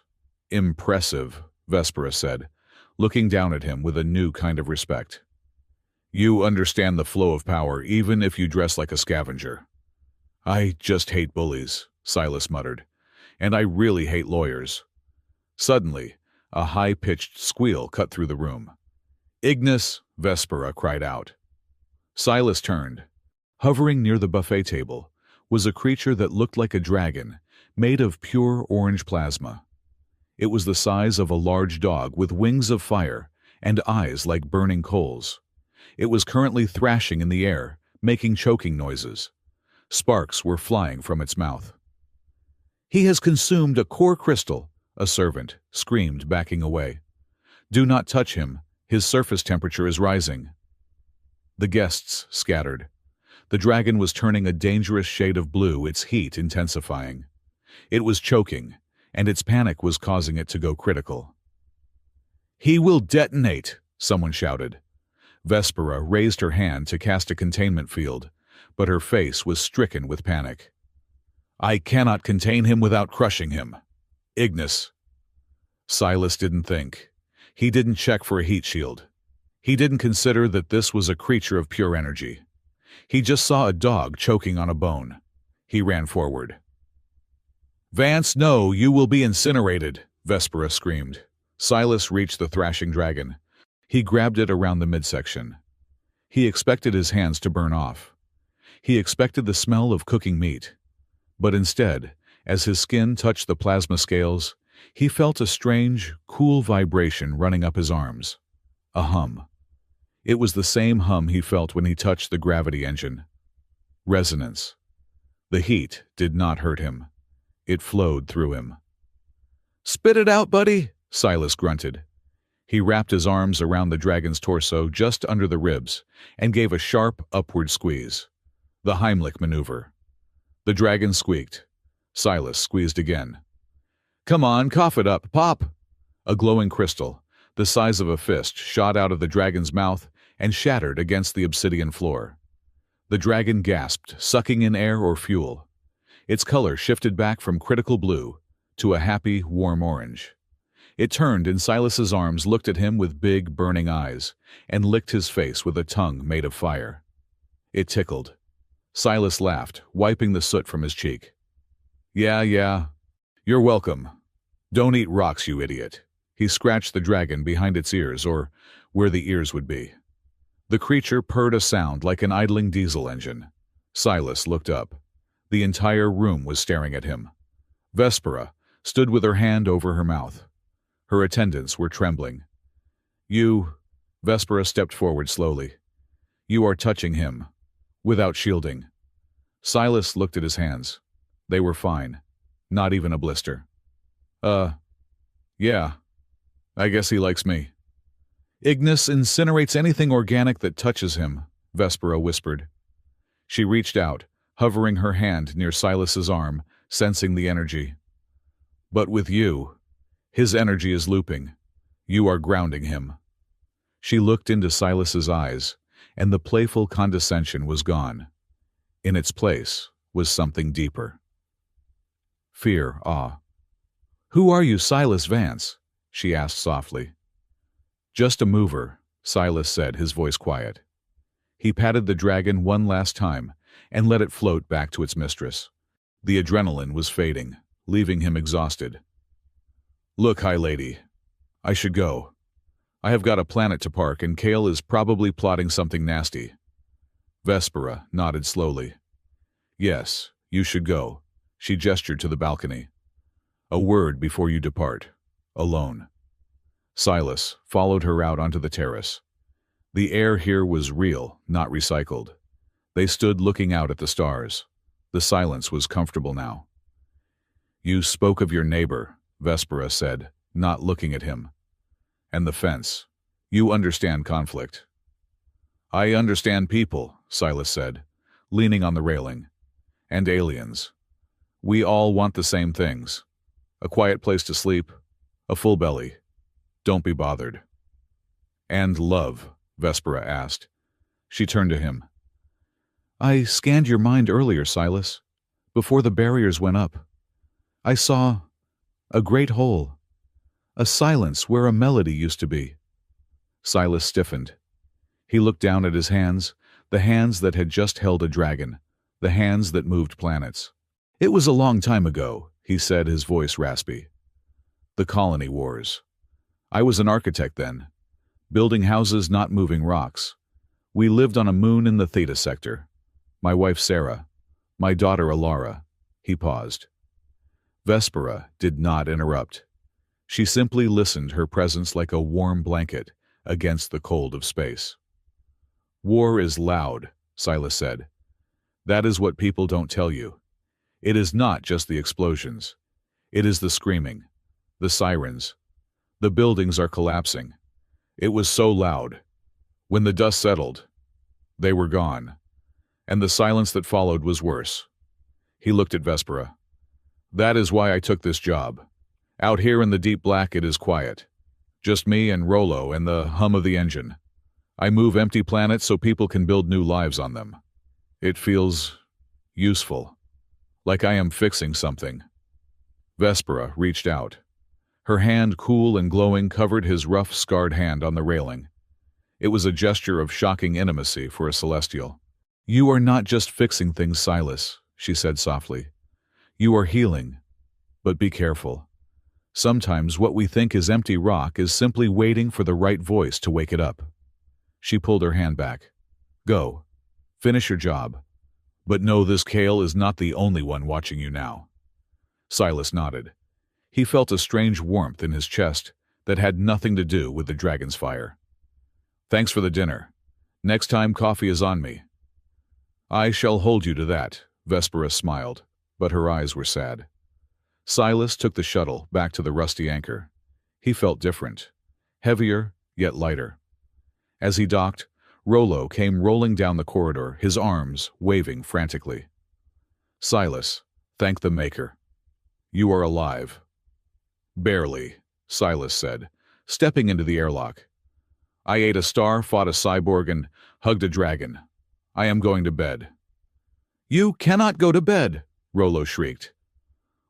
impressive, Vespera said, looking down at him with a new kind of respect. You understand the flow of power, even if you dress like a scavenger. I just hate bullies, Silas muttered, and I really hate lawyers. Suddenly, a high-pitched squeal cut through the room. Ignis, Vespera cried out. Silas turned. Hovering near the buffet table was a creature that looked like a dragon, made of pure orange plasma. It was the size of a large dog with wings of fire and eyes like burning coals. It was currently thrashing in the air, making choking noises. Sparks were flying from its mouth. He has consumed a core crystal, a servant screamed, backing away. Do not touch him. His surface temperature is rising. The guests scattered. The dragon was turning a dangerous shade of blue, its heat intensifying. It was choking, and its panic was causing it to go critical. He will detonate, someone shouted. Vespera raised her hand to cast a containment field, but her face was stricken with panic. I cannot contain him without crushing him. Ignis. Silas didn't think. He didn't check for a heat shield. He didn't consider that this was a creature of pure energy. He just saw a dog choking on a bone. He ran forward. Vance, no, you will be incinerated, Vespera screamed. Silas reached the thrashing dragon. He grabbed it around the midsection. He expected his hands to burn off. He expected the smell of cooking meat. But instead, as his skin touched the plasma scales, he felt a strange, cool vibration running up his arms. A hum. It was the same hum he felt when he touched the gravity engine. Resonance. The heat did not hurt him. It flowed through him. Spit it out, buddy, Silas grunted. He wrapped his arms around the dragon's torso just under the ribs and gave a sharp upward squeeze. The Heimlich maneuver. The dragon squeaked. Silas squeezed again. Come on, cough it up, pop! A glowing crystal, the size of a fist, shot out of the dragon's mouth and shattered against the obsidian floor. The dragon gasped, sucking in air or fuel. Its color shifted back from critical blue to a happy, warm orange. It turned in Silas's arms, looked at him with big, burning eyes, and licked his face with a tongue made of fire. It tickled. Silas laughed, wiping the soot from his cheek. Yeah. You're welcome. Don't eat rocks, you idiot. He scratched the dragon behind its ears, or where the ears would be. The creature purred a sound like an idling diesel engine. Silas looked up. The entire room was staring at him. Vespera stood with her hand over her mouth. Her attendants were trembling. You, Vespera stepped forward slowly. You are touching him. Without shielding. Silas looked at his hands. They were fine. Not even a blister. Yeah. I guess he likes me. Ignis incinerates anything organic that touches him, Vespera whispered. She reached out, hovering her hand near Silas's arm, sensing the energy. But with you, his energy is looping. You are grounding him. She looked into Silas's eyes, and the playful condescension was gone. In its place was something deeper. Fear, awe. Who are you, Silas Vance? She asked softly. Just a mover, Silas said, his voice quiet. He patted the dragon one last time and let it float back to its mistress. The adrenaline was fading, leaving him exhausted. Look, High Lady, I should go. I have got a planet to park and Kale is probably plotting something nasty. Vespera nodded slowly. Yes, you should go. She gestured to the balcony. A word before you depart. Alone. Silas followed her out onto the terrace. The air here was real, not recycled. They stood looking out at the stars. The silence was comfortable now. You spoke of your neighbor, Vespera said, not looking at him. And the fence. You understand conflict. I understand people, Silas said, leaning on the railing. And aliens. We all want the same things. A quiet place to sleep, a full belly. Don't be bothered. And love, Vespera asked. She turned to him. I scanned your mind earlier, Silas, before the barriers went up. I saw a great hole, a silence where a melody used to be. Silas stiffened. He looked down at his hands, the hands that had just held a dragon, the hands that moved planets. It was a long time ago, he said, his voice raspy. The colony wars. I was an architect then, building houses, not moving rocks. We lived on a moon in the Theta sector. My wife Sarah, my daughter Alara. He paused. Vespera did not interrupt. She simply listened, her presence like a warm blanket against the cold of space. War is loud, Silas said. That is what people don't tell you. It is not just the explosions. It is the screaming, the sirens. The buildings are collapsing. It was so loud. When the dust settled, they were gone. And the silence that followed was worse. He looked at Vespera. That is why I took this job. Out here in the deep black it is quiet. Just me and Rollo and the hum of the engine. I move empty planets so people can build new lives on them. It feels useful. Like I am fixing something. Vespera reached out. Her hand, cool and glowing, covered his rough, scarred hand on the railing. It was a gesture of shocking intimacy for a celestial. You are not just fixing things, Silas, she said softly. You are healing. But be careful. Sometimes what we think is empty rock is simply waiting for the right voice to wake it up. She pulled her hand back. Go. Finish your job. But know this Kale is not the only one watching you now. Silas nodded. He felt a strange warmth in his chest that had nothing to do with the dragon's fire. Thanks for the dinner. Next time coffee is on me. I shall hold you to that, Vespera smiled, but her eyes were sad. Silas took the shuttle back to the rusty anchor. He felt different, heavier yet lighter. As he docked, Rollo came rolling down the corridor, his arms waving frantically. Silas, thank the Maker. You are alive. Barely, Silas said, stepping into the airlock. I ate a star, fought a cyborg, and hugged a dragon. I am going to bed. You cannot go to bed, Rollo shrieked.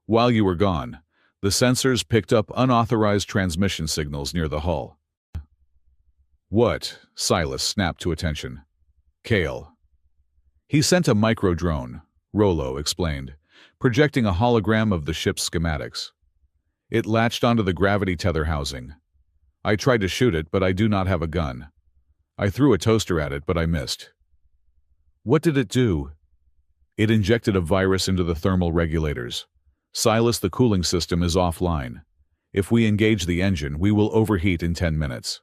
While you were gone, the sensors picked up unauthorized transmission signals near the hull. What? Silas snapped to attention. Kale. He sent a micro-drone, Rollo explained, projecting a hologram of the ship's schematics. It latched onto the gravity tether housing. I tried to shoot it, but I do not have a gun. I threw a toaster at it, but I missed. What did it do? It injected a virus into the thermal regulators. Silas, the cooling system is offline. If we engage the engine, we will overheat in 10 minutes.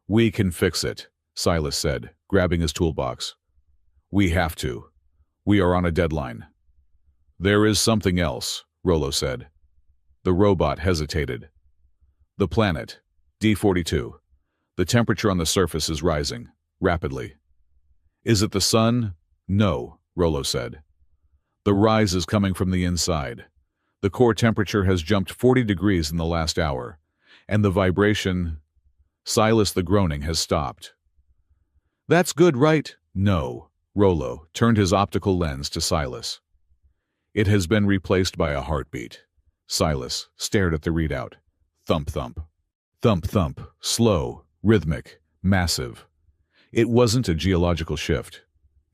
We can fix it, Silas said, grabbing his toolbox. We have to. We are on a deadline. There is something else, Rollo said. The robot hesitated. The planet, D42. The temperature on the surface is rising, rapidly. Is it the sun? No, Rollo said. The rise is coming from the inside. The core temperature has jumped 40 degrees in the last hour, and the vibration... Silas, the groaning, has stopped. That's good, right? No, Rollo turned his optical lens to Silas. It has been replaced by a heartbeat. Silas stared at the readout. Thump, thump. Thump, thump. Slow, rhythmic, massive. It wasn't a geological shift.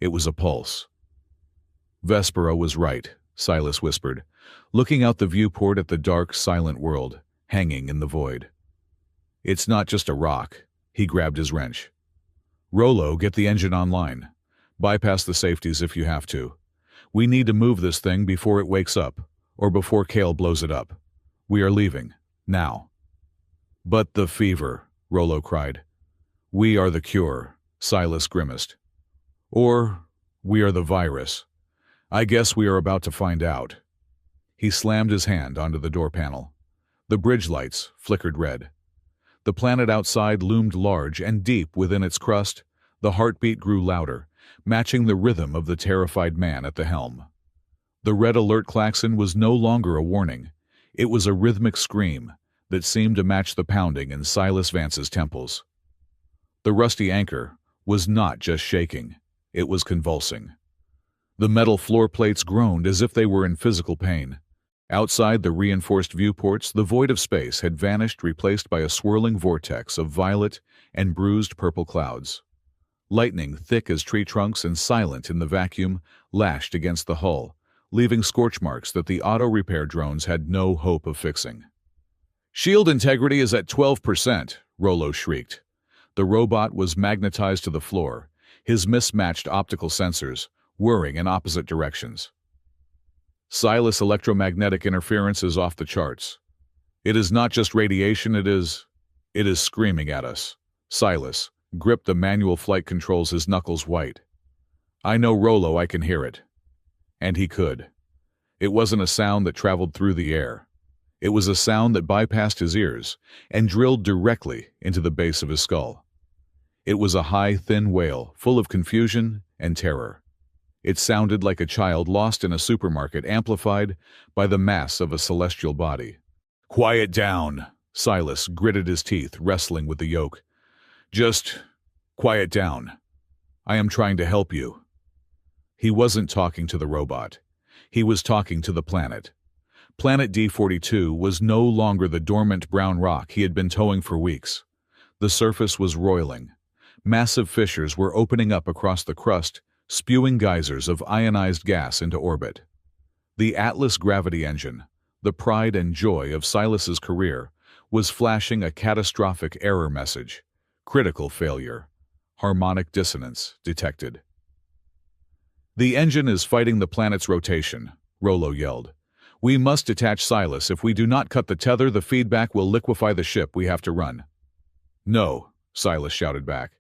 It was a pulse. Vespera was right, Silas whispered, looking out the viewport at the dark, silent world, hanging in the void. It's not just a rock. He grabbed his wrench. Rollo, get the engine online. Bypass the safeties if you have to. We need to move this thing before it wakes up, or before Kale blows it up. We are leaving. Now. But the fever, Rollo cried. We are the cure, Silas grimaced. Or we are the virus. I guess we are about to find out. He slammed his hand onto the door panel. The bridge lights flickered red. The planet outside loomed large and deep within its crust. The heartbeat grew louder, matching the rhythm of the terrified man at the helm. The red alert klaxon was no longer a warning. It was a rhythmic scream that seemed to match the pounding in Silas Vance's temples. The rusty anchor was not just shaking, it was convulsing. The metal floor plates groaned as if they were in physical pain. Outside the reinforced viewports, the void of space had vanished, replaced by a swirling vortex of violet and bruised purple clouds. Lightning, thick as tree trunks and silent in the vacuum, lashed against the hull, leaving scorch marks that the auto-repair drones had no hope of fixing. Shield integrity is at 12%, Rollo shrieked. The robot was magnetized to the floor, his mismatched optical sensors whirring in opposite directions. Silas electromagnetic interference is off the charts. It is not just radiation, it is screaming at us. Silas gripped the manual flight controls, his knuckles white. I know, Rollo, I can hear it. And he could. It wasn't a sound that traveled through the air. It was a sound that bypassed his ears and drilled directly into the base of his skull. It was a high, thin wail, full of confusion and terror. It sounded like a child lost in a supermarket, amplified by the mass of a celestial body. Quiet down, Silas gritted his teeth, wrestling with the yoke. Just quiet down. I am trying to help you. He wasn't talking to the robot. He was talking to the planet. Planet D42 was no longer the dormant brown rock he had been towing for weeks. The surface was roiling. Massive fissures were opening up across the crust, spewing geysers of ionized gas into orbit. The Atlas gravity engine, the pride and joy of Silas's career, was flashing a catastrophic error message. Critical failure. Harmonic dissonance detected. The engine is fighting the planet's rotation, Rollo yelled. We must detach Silas. If we do not cut the tether, the feedback will liquefy the ship we have to run. No, Silas shouted back.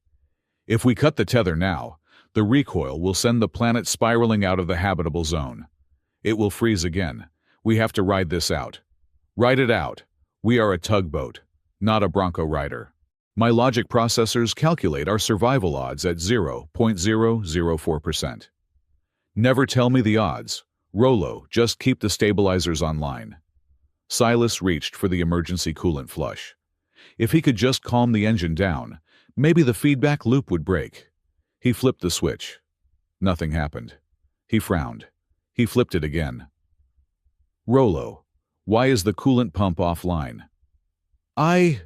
If we cut the tether now, the recoil will send the planet spiraling out of the habitable zone. It will freeze again. We have to ride this out. Ride it out. We are a tugboat, not a Bronco rider. My logic processors calculate our survival odds at 0.004%. Never tell me the odds. Rollo, just keep the stabilizers online. Silas reached for the emergency coolant flush. If he could just calm the engine down, maybe the feedback loop would break. He flipped the switch. Nothing happened. He frowned. He flipped it again. Rollo, why is the coolant pump offline? I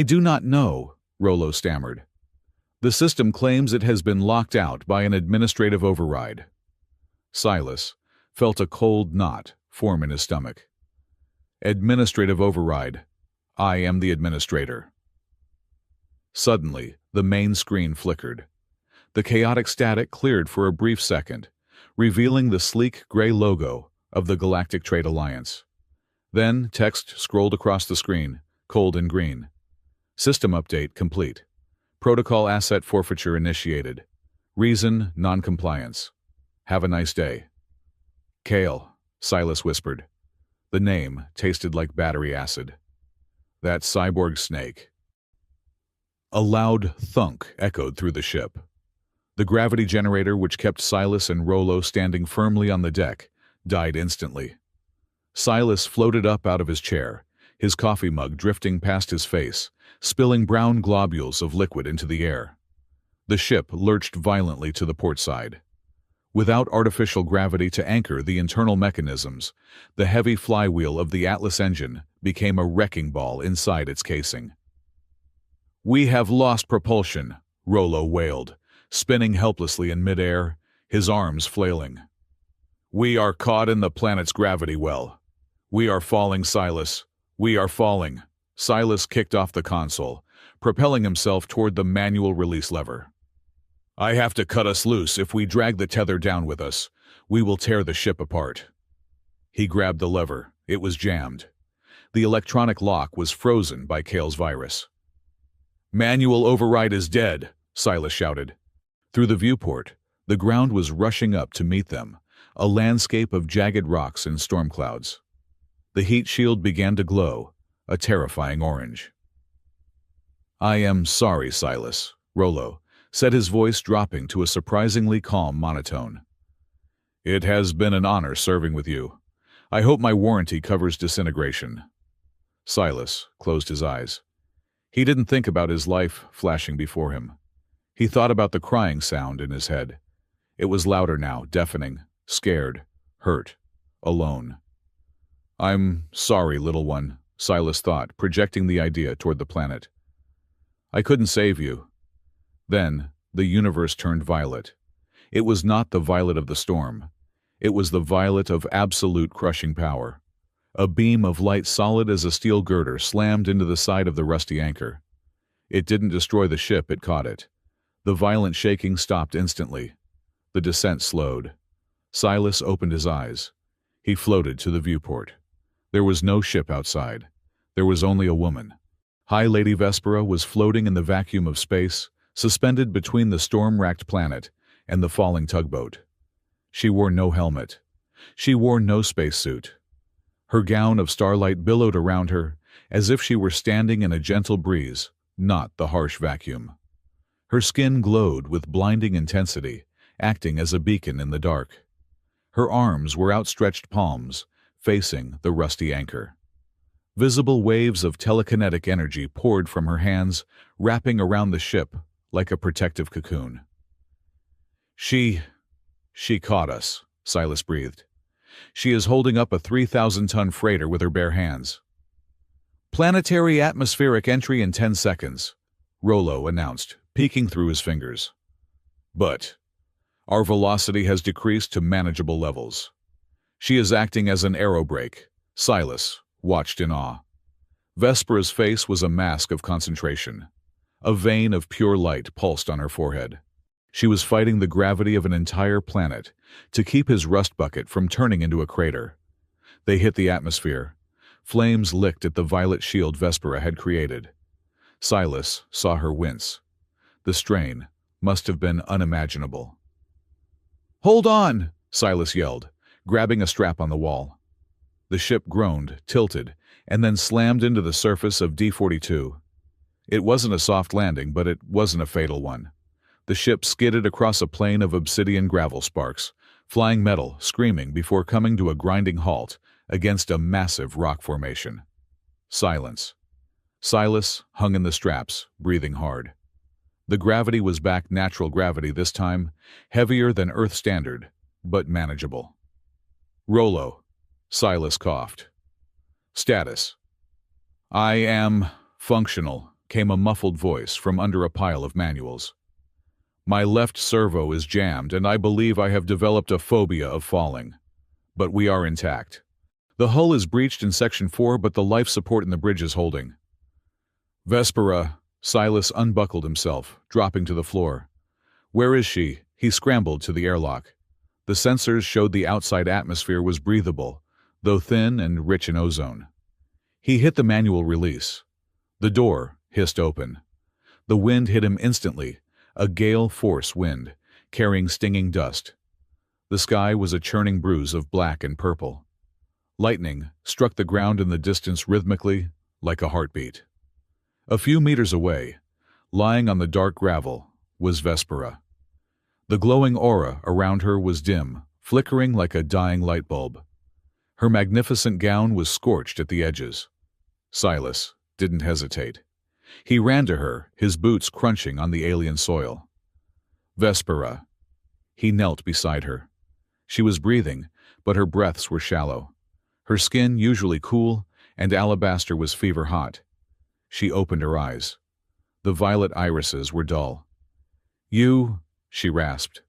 do not know, Rollo stammered. The system claims it has been locked out by an administrative override. Silas felt a cold knot form in his stomach. Administrative override. I am the administrator. Suddenly, the main screen flickered. The chaotic static cleared for a brief second, revealing the sleek gray logo of the Galactic Trade Alliance. Then text scrolled across the screen, cold and green. System update complete. Protocol asset forfeiture initiated. Reason, non-compliance. Have a nice day. Kale, Silas whispered. The name tasted like battery acid. That cyborg snake. A loud thunk echoed through the ship. The gravity generator, which kept Silas and Rollo standing firmly on the deck, died instantly. Silas floated up out of his chair, his coffee mug drifting past his face, spilling brown globules of liquid into the air. The ship lurched violently to the port side. Without artificial gravity to anchor the internal mechanisms, the heavy flywheel of the Atlas engine became a wrecking ball inside its casing. We have lost propulsion, Rollo wailed, spinning helplessly in midair, his arms flailing. We are caught in the planet's gravity well. We are falling, Silas. We are falling. Silas kicked off the console, propelling himself toward the manual release lever. I have to cut us loose. If we drag the tether down with us, we will tear the ship apart. He grabbed the lever. It was jammed. The electronic lock was frozen by Kale's virus. Manual override is dead, Silas shouted. Through the viewport, the ground was rushing up to meet them, a landscape of jagged rocks and storm clouds. The heat shield began to glow, a terrifying orange. I am sorry, Silas, Rollo said, his voice dropping to a surprisingly calm monotone. It has been an honor serving with you. I hope my warranty covers disintegration. Silas closed his eyes. He didn't think about his life flashing before him. He thought about the crying sound in his head. It was louder now, deafening, scared, hurt, alone. I'm sorry, little one, Silas thought, projecting the idea toward the planet. I couldn't save you. Then, the universe turned violet. It was not the violet of the storm. It was the violet of absolute crushing power. A beam of light solid as a steel girder slammed into the side of the rusty anchor. It didn't destroy the ship, it caught it. The violent shaking stopped instantly. The descent slowed. Silas opened his eyes. He floated to the viewport. There was no ship outside. There was only a woman. High Lady Vespera was floating in the vacuum of space, suspended between the storm-racked planet and the falling tugboat. She wore no helmet. She wore no spacesuit. Her gown of starlight billowed around her, as if she were standing in a gentle breeze, not the harsh vacuum. Her skin glowed with blinding intensity, acting as a beacon in the dark. Her arms were outstretched palms, facing the rusty anchor. Visible waves of telekinetic energy poured from her hands, wrapping around the ship like a protective cocoon. She caught us, Silas breathed. She is holding up a 3,000-ton freighter with her bare hands. Planetary atmospheric entry in 10 seconds, Rollo announced, peeking through his fingers. But our velocity has decreased to manageable levels. She is acting as an aerobrake. Silas watched in awe. Vespera's face was a mask of concentration. A vein of pure light pulsed on her forehead. She was fighting the gravity of an entire planet to keep his rust bucket from turning into a crater. They hit the atmosphere. Flames licked at the violet shield Vespera had created. Silas saw her wince. The strain must have been unimaginable. Hold on, Silas yelled, grabbing a strap on the wall. The ship groaned, tilted, and then slammed into the surface of D-42. It wasn't a soft landing, but it wasn't a fatal one. The ship skidded across a plain of obsidian gravel sparks, flying metal, screaming before coming to a grinding halt against a massive rock formation. Silence. Silas hung in the straps, breathing hard. The gravity was back natural gravity this time, heavier than Earth standard, but manageable. Rollo. Silas coughed. Status. I am functional, came a muffled voice from under a pile of manuals. My left servo is jammed, and I believe I have developed a phobia of falling. But we are intact. The hull is breached in Section 4, but the life support in the bridge is holding. Vespera. Silas unbuckled himself, dropping to the floor. Where is she? He scrambled to the airlock. The sensors showed the outside atmosphere was breathable, though thin and rich in ozone. He hit the manual release. The door hissed open. The wind hit him instantly, a gale force wind, carrying stinging dust. The sky was a churning bruise of black and purple. Lightning struck the ground in the distance rhythmically, like a heartbeat. A few meters away, lying on the dark gravel, was Vespera. The glowing aura around her was dim, flickering like a dying light bulb. Her magnificent gown was scorched at the edges. Silas didn't hesitate. He ran to her, his boots crunching on the alien soil. Vespera. He knelt beside her. She was breathing, but her breaths were shallow. Her skin usually cool, and alabaster was fever-hot. She opened her eyes. The violet irises were dull. You, she rasped.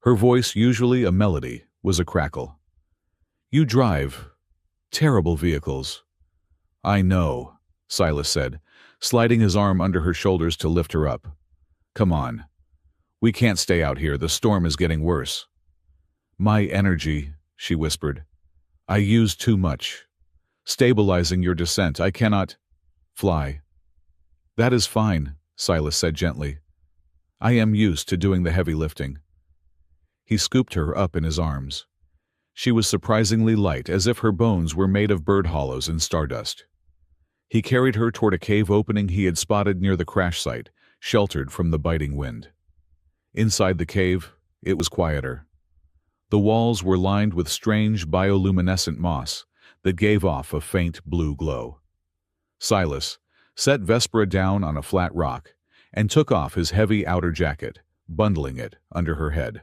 Her voice, usually a melody, was a crackle. You drive terrible vehicles. I know, Silas said, sliding his arm under her shoulders to lift her up. Come on. We can't stay out here. The storm is getting worse. My energy, she whispered. I use too much. Stabilizing your descent, I cannot fly. That is fine, Silas said gently. I am used to doing the heavy lifting. He scooped her up in his arms. She was surprisingly light, as if her bones were made of bird hollows and stardust. He carried her toward a cave opening he had spotted near the crash site, sheltered from the biting wind. Inside the cave, it was quieter. The walls were lined with strange bioluminescent moss that gave off a faint blue glow. Silas set Vespera down on a flat rock and took off his heavy outer jacket, bundling it under her head.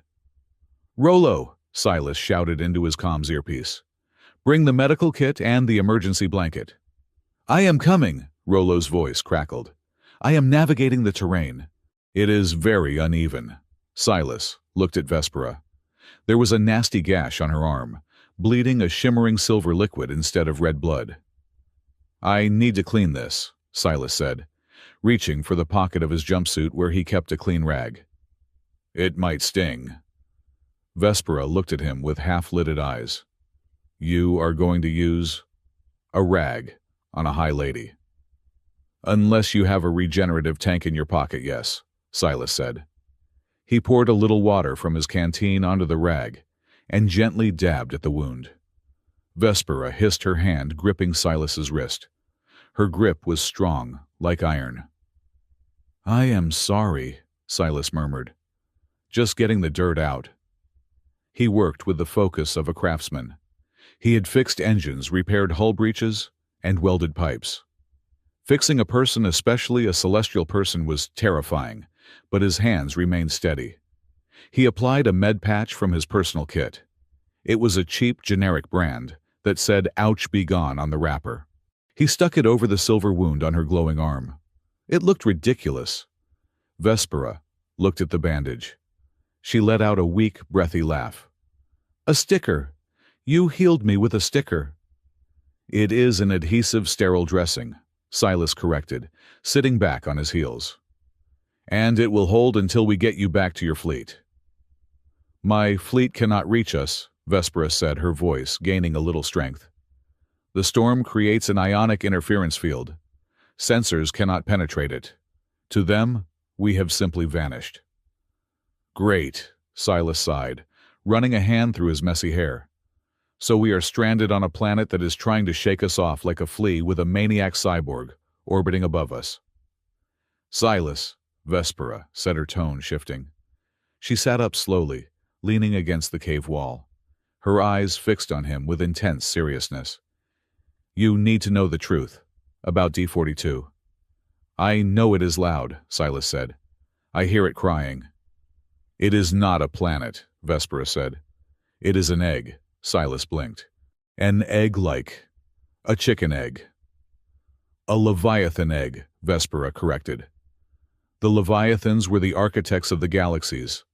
"Rollo!" Silas shouted into his comms earpiece. "Bring the medical kit and the emergency blanket." "I am coming," Rollo's voice crackled. "I am navigating the terrain." "It is very uneven." Silas looked at Vespera. There was a nasty gash on her arm, bleeding a shimmering silver liquid instead of red blood. "I need to clean this," Silas said, reaching for the pocket of his jumpsuit where he kept a clean rag. "It might sting." Vespera looked at him with half-lidded eyes. "You are going to use a rag on a high lady." "Unless you have a regenerative tank in your pocket, yes," Silas said. He poured a little water from his canteen onto the rag and gently dabbed at the wound. Vespera hissed her hand, gripping Silas's wrist. Her grip was strong, like iron. "I am sorry," Silas murmured. "Just getting the dirt out." He worked with the focus of a craftsman. He had fixed engines, repaired hull breaches, and welded pipes. Fixing a person, especially a celestial person, was terrifying, but his hands remained steady. He applied a med patch from his personal kit. It was a cheap, generic brand that said "Ouch, be gone" on the wrapper. He stuck it over the silver wound on her glowing arm. It looked ridiculous. Vespera looked at the bandage. She let out a weak, breathy laugh. "A sticker. You healed me with a sticker." "It is an adhesive sterile dressing," Silas corrected, sitting back on his heels. "And it will hold until we get you back to your fleet." "My fleet cannot reach us," Vespera said, her voice gaining a little strength. "The storm creates an ionic interference field. Sensors cannot penetrate it. To them, we have simply vanished." "Great," Silas sighed, running a hand through his messy hair. "So we are stranded on a planet that is trying to shake us off like a flea with a maniac cyborg orbiting above us." "Silas," Vespera said, her tone shifting. She sat up slowly, leaning against the cave wall, her eyes fixed on him with intense seriousness. "You need to know the truth about D-42. "I know it is loud," Silas said. "I hear it crying." "It is not a planet," Vespera said. "It is an egg," Silas blinked. "An egg like a chicken egg." "A Leviathan egg," Vespera corrected. "The Leviathans were the architects of the galaxies,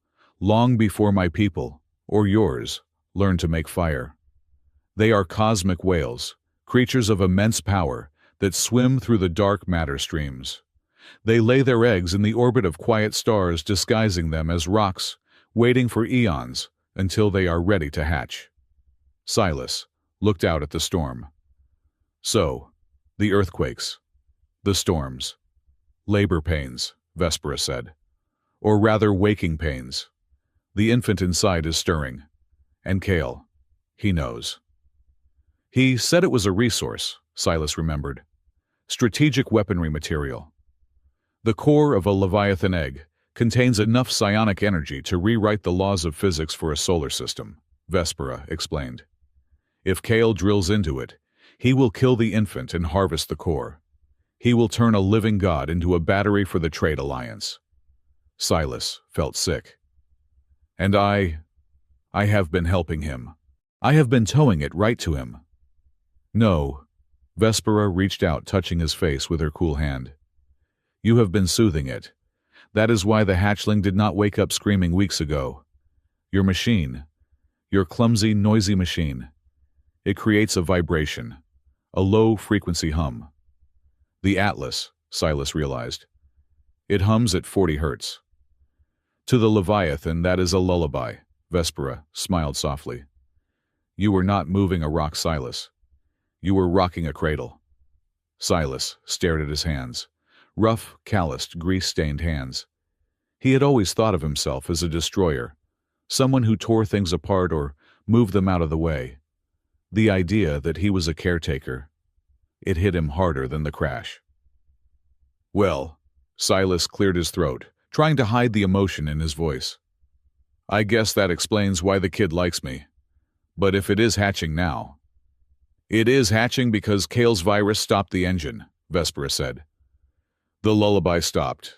long before my people, or yours, learned to make fire. They are cosmic whales, creatures of immense power that swim through the dark matter streams. They lay their eggs in the orbit of quiet stars, disguising them as rocks, waiting for eons until they are ready to hatch." Silas looked out at the storm. "So, the earthquakes, the storms, labor pains," Vespera said. "Or rather waking pains. The infant inside is stirring. And Kale, he knows." "He said it was a resource," Silas remembered. "Strategic weaponry material. The core of a Leviathan egg contains enough psionic energy to rewrite the laws of physics for a solar system," Vespera explained. "If Kale drills into it, he will kill the infant and harvest the core. He will turn a living god into a battery for the Trade Alliance." Silas felt sick. "And I have been helping him. I have been towing it right to him." "No," Vespera reached out, touching his face with her cool hand. "You have been soothing it. That is why the hatchling did not wake up screaming weeks ago. Your machine, your clumsy, noisy machine, it creates a vibration, A low-frequency hum. The Atlas, Silas realized. It hums at 40 hertz. To the Leviathan, that is a lullaby, Vespera smiled softly. You were not moving a rock, Silas. You were rocking a cradle. Silas stared at his hands. Rough, calloused, grease-stained hands. He had always thought of himself as a destroyer, someone who tore things apart or moved them out of the way. The idea that he was a caretaker, it hit him harder than the crash. Well, Silas cleared his throat, trying to hide the emotion in his voice. I guess that explains why the kid likes me. But if it is hatching now... It is hatching because Kale's virus stopped the engine, Vespera said. The lullaby stopped.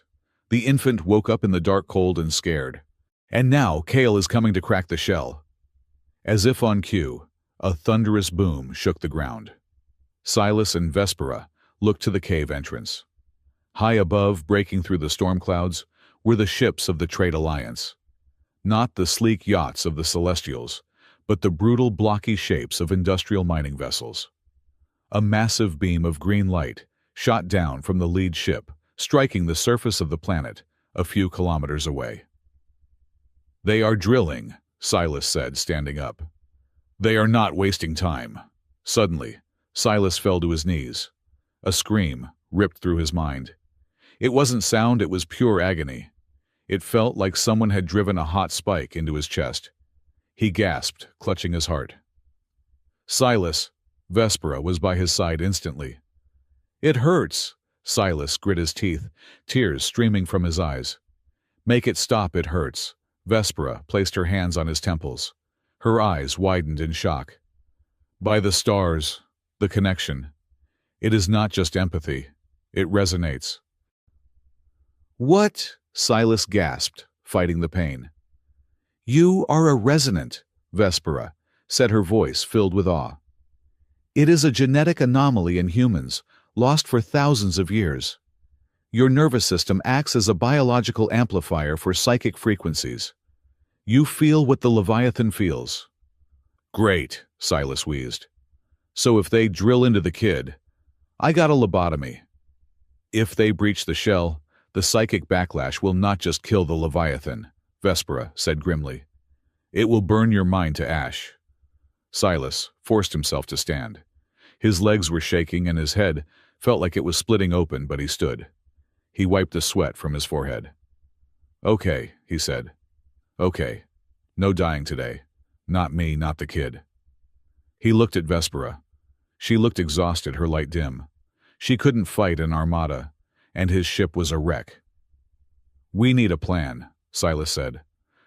The infant woke up in the dark cold and scared. And now Kale is coming to crack the shell. As if on cue, a thunderous boom shook the ground. Silas and Vespera looked to the cave entrance. High above, breaking through the storm clouds, were the ships of the Trade Alliance. Not the sleek yachts of the Celestials, but the brutal, blocky shapes of industrial mining vessels. A massive beam of green light shot down from the lead ship, striking the surface of the planet a few kilometers away. They are drilling, Silas said, standing up. They are not wasting time. Suddenly, Silas fell to his knees. A scream ripped through his mind. It wasn't sound, it was pure agony. It felt like someone had driven a hot spike into his chest. He gasped, clutching his heart. Silas, Vespera was by his side instantly. It hurts, Silas grit his teeth, tears streaming from his eyes. Make it stop, it hurts. Vespera placed her hands on his temples. Her eyes widened in shock. By the stars, the connection. It is not just empathy. It resonates. What? Silas gasped, fighting the pain. You are a resonant, Vespera said, her voice filled with awe. It is a genetic anomaly in humans, lost for thousands of years. Your nervous system acts as a biological amplifier for psychic frequencies. You feel what the Leviathan feels. Great, Silas wheezed. So if they drill into the kid, I got a lobotomy. If they breach the shell, the psychic backlash will not just kill the Leviathan, Vespera said grimly. It will burn your mind to ash. Silas forced himself to stand. His legs were shaking and his head felt like it was splitting open, but he stood. He wiped the sweat from his forehead. Okay, he said. Okay. No dying today. Not me, not the kid. He looked at Vespera. She looked exhausted, her light dim. She couldn't fight an armada, and his ship was a wreck. We need a plan, Silas said.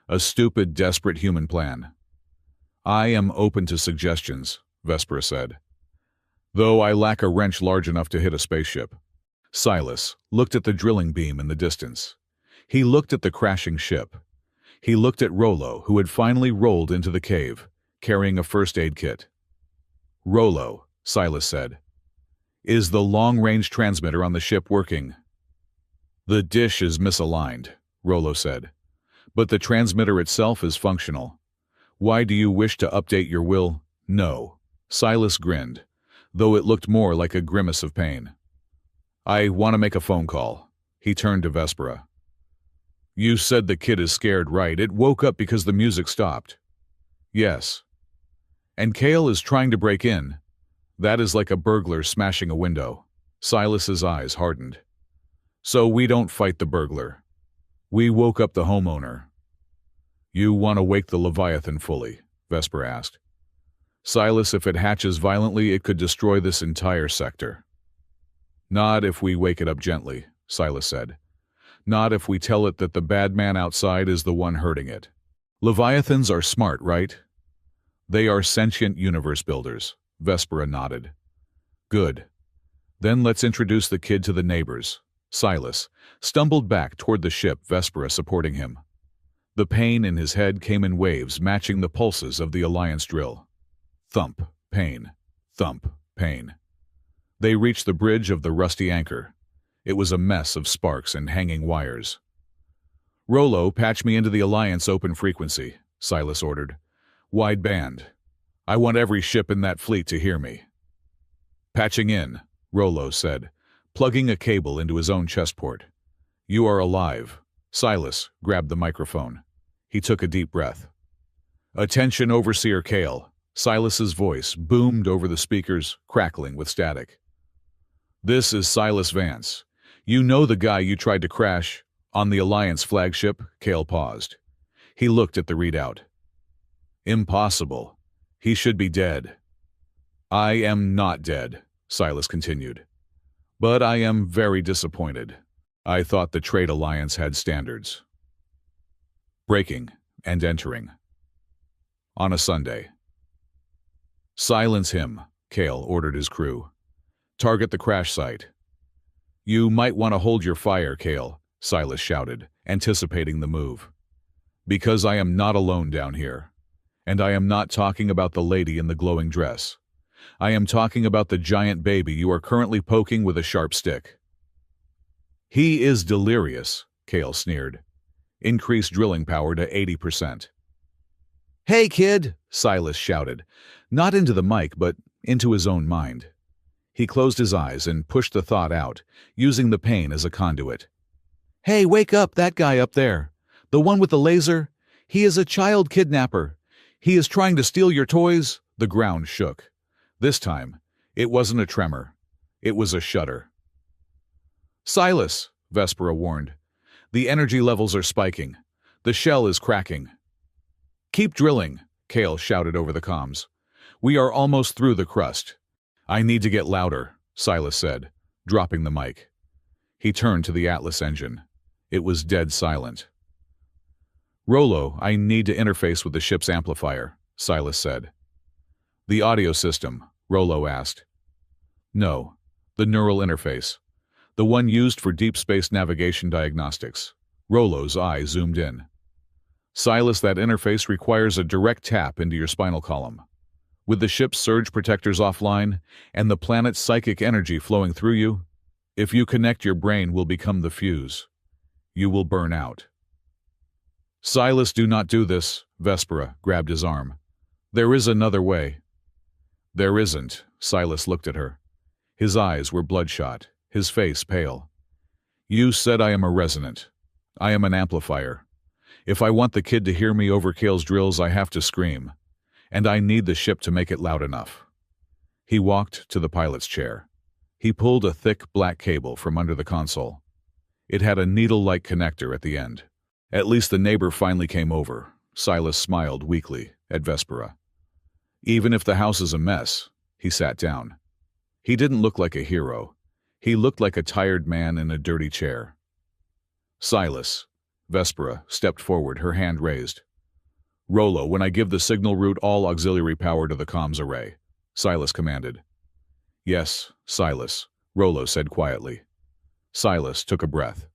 A stupid, desperate human plan. I am open to suggestions, Vespera said. Though I lack a wrench large enough to hit a spaceship. Silas looked at the drilling beam in the distance. He looked at the crashing ship. He looked at Rollo, who had finally rolled into the cave, carrying a first aid kit. Rollo, Silas said. Is the long-range transmitter on the ship working? The dish is misaligned, Rollo said. But the transmitter itself is functional. Why do you wish to update your will? No. Silas grinned, though it looked more like a grimace of pain. I want to make a phone call. He turned to Vespera. You said the kid is scared, right? It woke up because the music stopped. Yes. And Kale is trying to break in. That is like a burglar smashing a window. Silas's eyes hardened. So we don't fight the burglar. We woke up the homeowner. You want to wake the Leviathan fully? Vespera asked. Silas, if it hatches violently, it could destroy this entire sector. Not if we wake it up gently, Silas said. Not if we tell it that the bad man outside is the one hurting it. Leviathans are smart, right? They are sentient universe builders, Vespera nodded. Good. Then let's introduce the kid to the neighbors. Silas stumbled back toward the ship, Vespera supporting him. The pain in his head came in waves, matching the pulses of the Alliance drill. Thump, pain. Thump, pain. They reached the bridge of the rusty anchor. It was a mess of sparks and hanging wires. Rollo, patch me into the Alliance open frequency, Silas ordered. Wide band. I want every ship in that fleet to hear me. Patching in, Rollo said, plugging a cable into his own chest port. You are alive. Silas grabbed the microphone. He took a deep breath. Attention, Overseer Kale. Silas's voice boomed over the speakers, crackling with static. This is Silas Vance. You know the guy you tried to crash on the Alliance flagship? Kale paused. He looked at the readout. Impossible. He should be dead. I am not dead, Silas continued. But I am very disappointed. I thought the Trade Alliance had standards. Breaking and entering. On a Sunday. Silence him, Kale ordered his crew. Target the crash site. You might want to hold your fire, Kale, Silas shouted, anticipating the move. Because I am not alone down here. And I am not talking about the lady in the glowing dress. I am talking about the giant baby you are currently poking with a sharp stick. He is delirious, Kale sneered. Increase drilling power to 80%. Hey, kid, Silas shouted, not into the mic but into his own mind. He closed his eyes and pushed the thought out, using the pain as a conduit. Hey, wake up, that guy up there. The one with the laser. He is a child kidnapper. He is trying to steal your toys. The ground shook. This time, it wasn't a tremor. It was a shudder. Silas, Vespera warned. The energy levels are spiking. The shell is cracking. Keep drilling, Kale shouted over the comms. We are almost through the crust. I need to get louder, Silas said, dropping the mic. He turned to the Atlas engine. It was dead silent. Rollo, I need to interface with the ship's amplifier, Silas said. The audio system, Rollo asked. No, the neural interface. The one used for deep space navigation diagnostics. Rollo's eye zoomed in. Silas, that interface requires a direct tap into your spinal column. With the ship's surge protectors offline and the planet's psychic energy flowing through you, if you connect, your brain will become the fuse. You will burn out. Silas, do not do this, Vespera grabbed his arm. There is another way. There isn't, Silas looked at her. His eyes were bloodshot, his face pale. You said I am a resonant. I am an amplifier. If I want the kid to hear me over Kale's drills, I have to scream. And I need the ship to make it loud enough. He walked to the pilot's chair. He pulled a thick black cable from under the console. It had a needle-like connector at the end. At least the neighbor finally came over. Silas smiled weakly at Vespera. Even if the house is a mess, he sat down. He didn't look like a hero. He looked like a tired man in a dirty chair. Silas, Vespera stepped forward, her hand raised. Rollo, when I give the signal, route all auxiliary power to the comms array, Silas commanded. Yes, Silas, Rollo said quietly. Silas took a breath.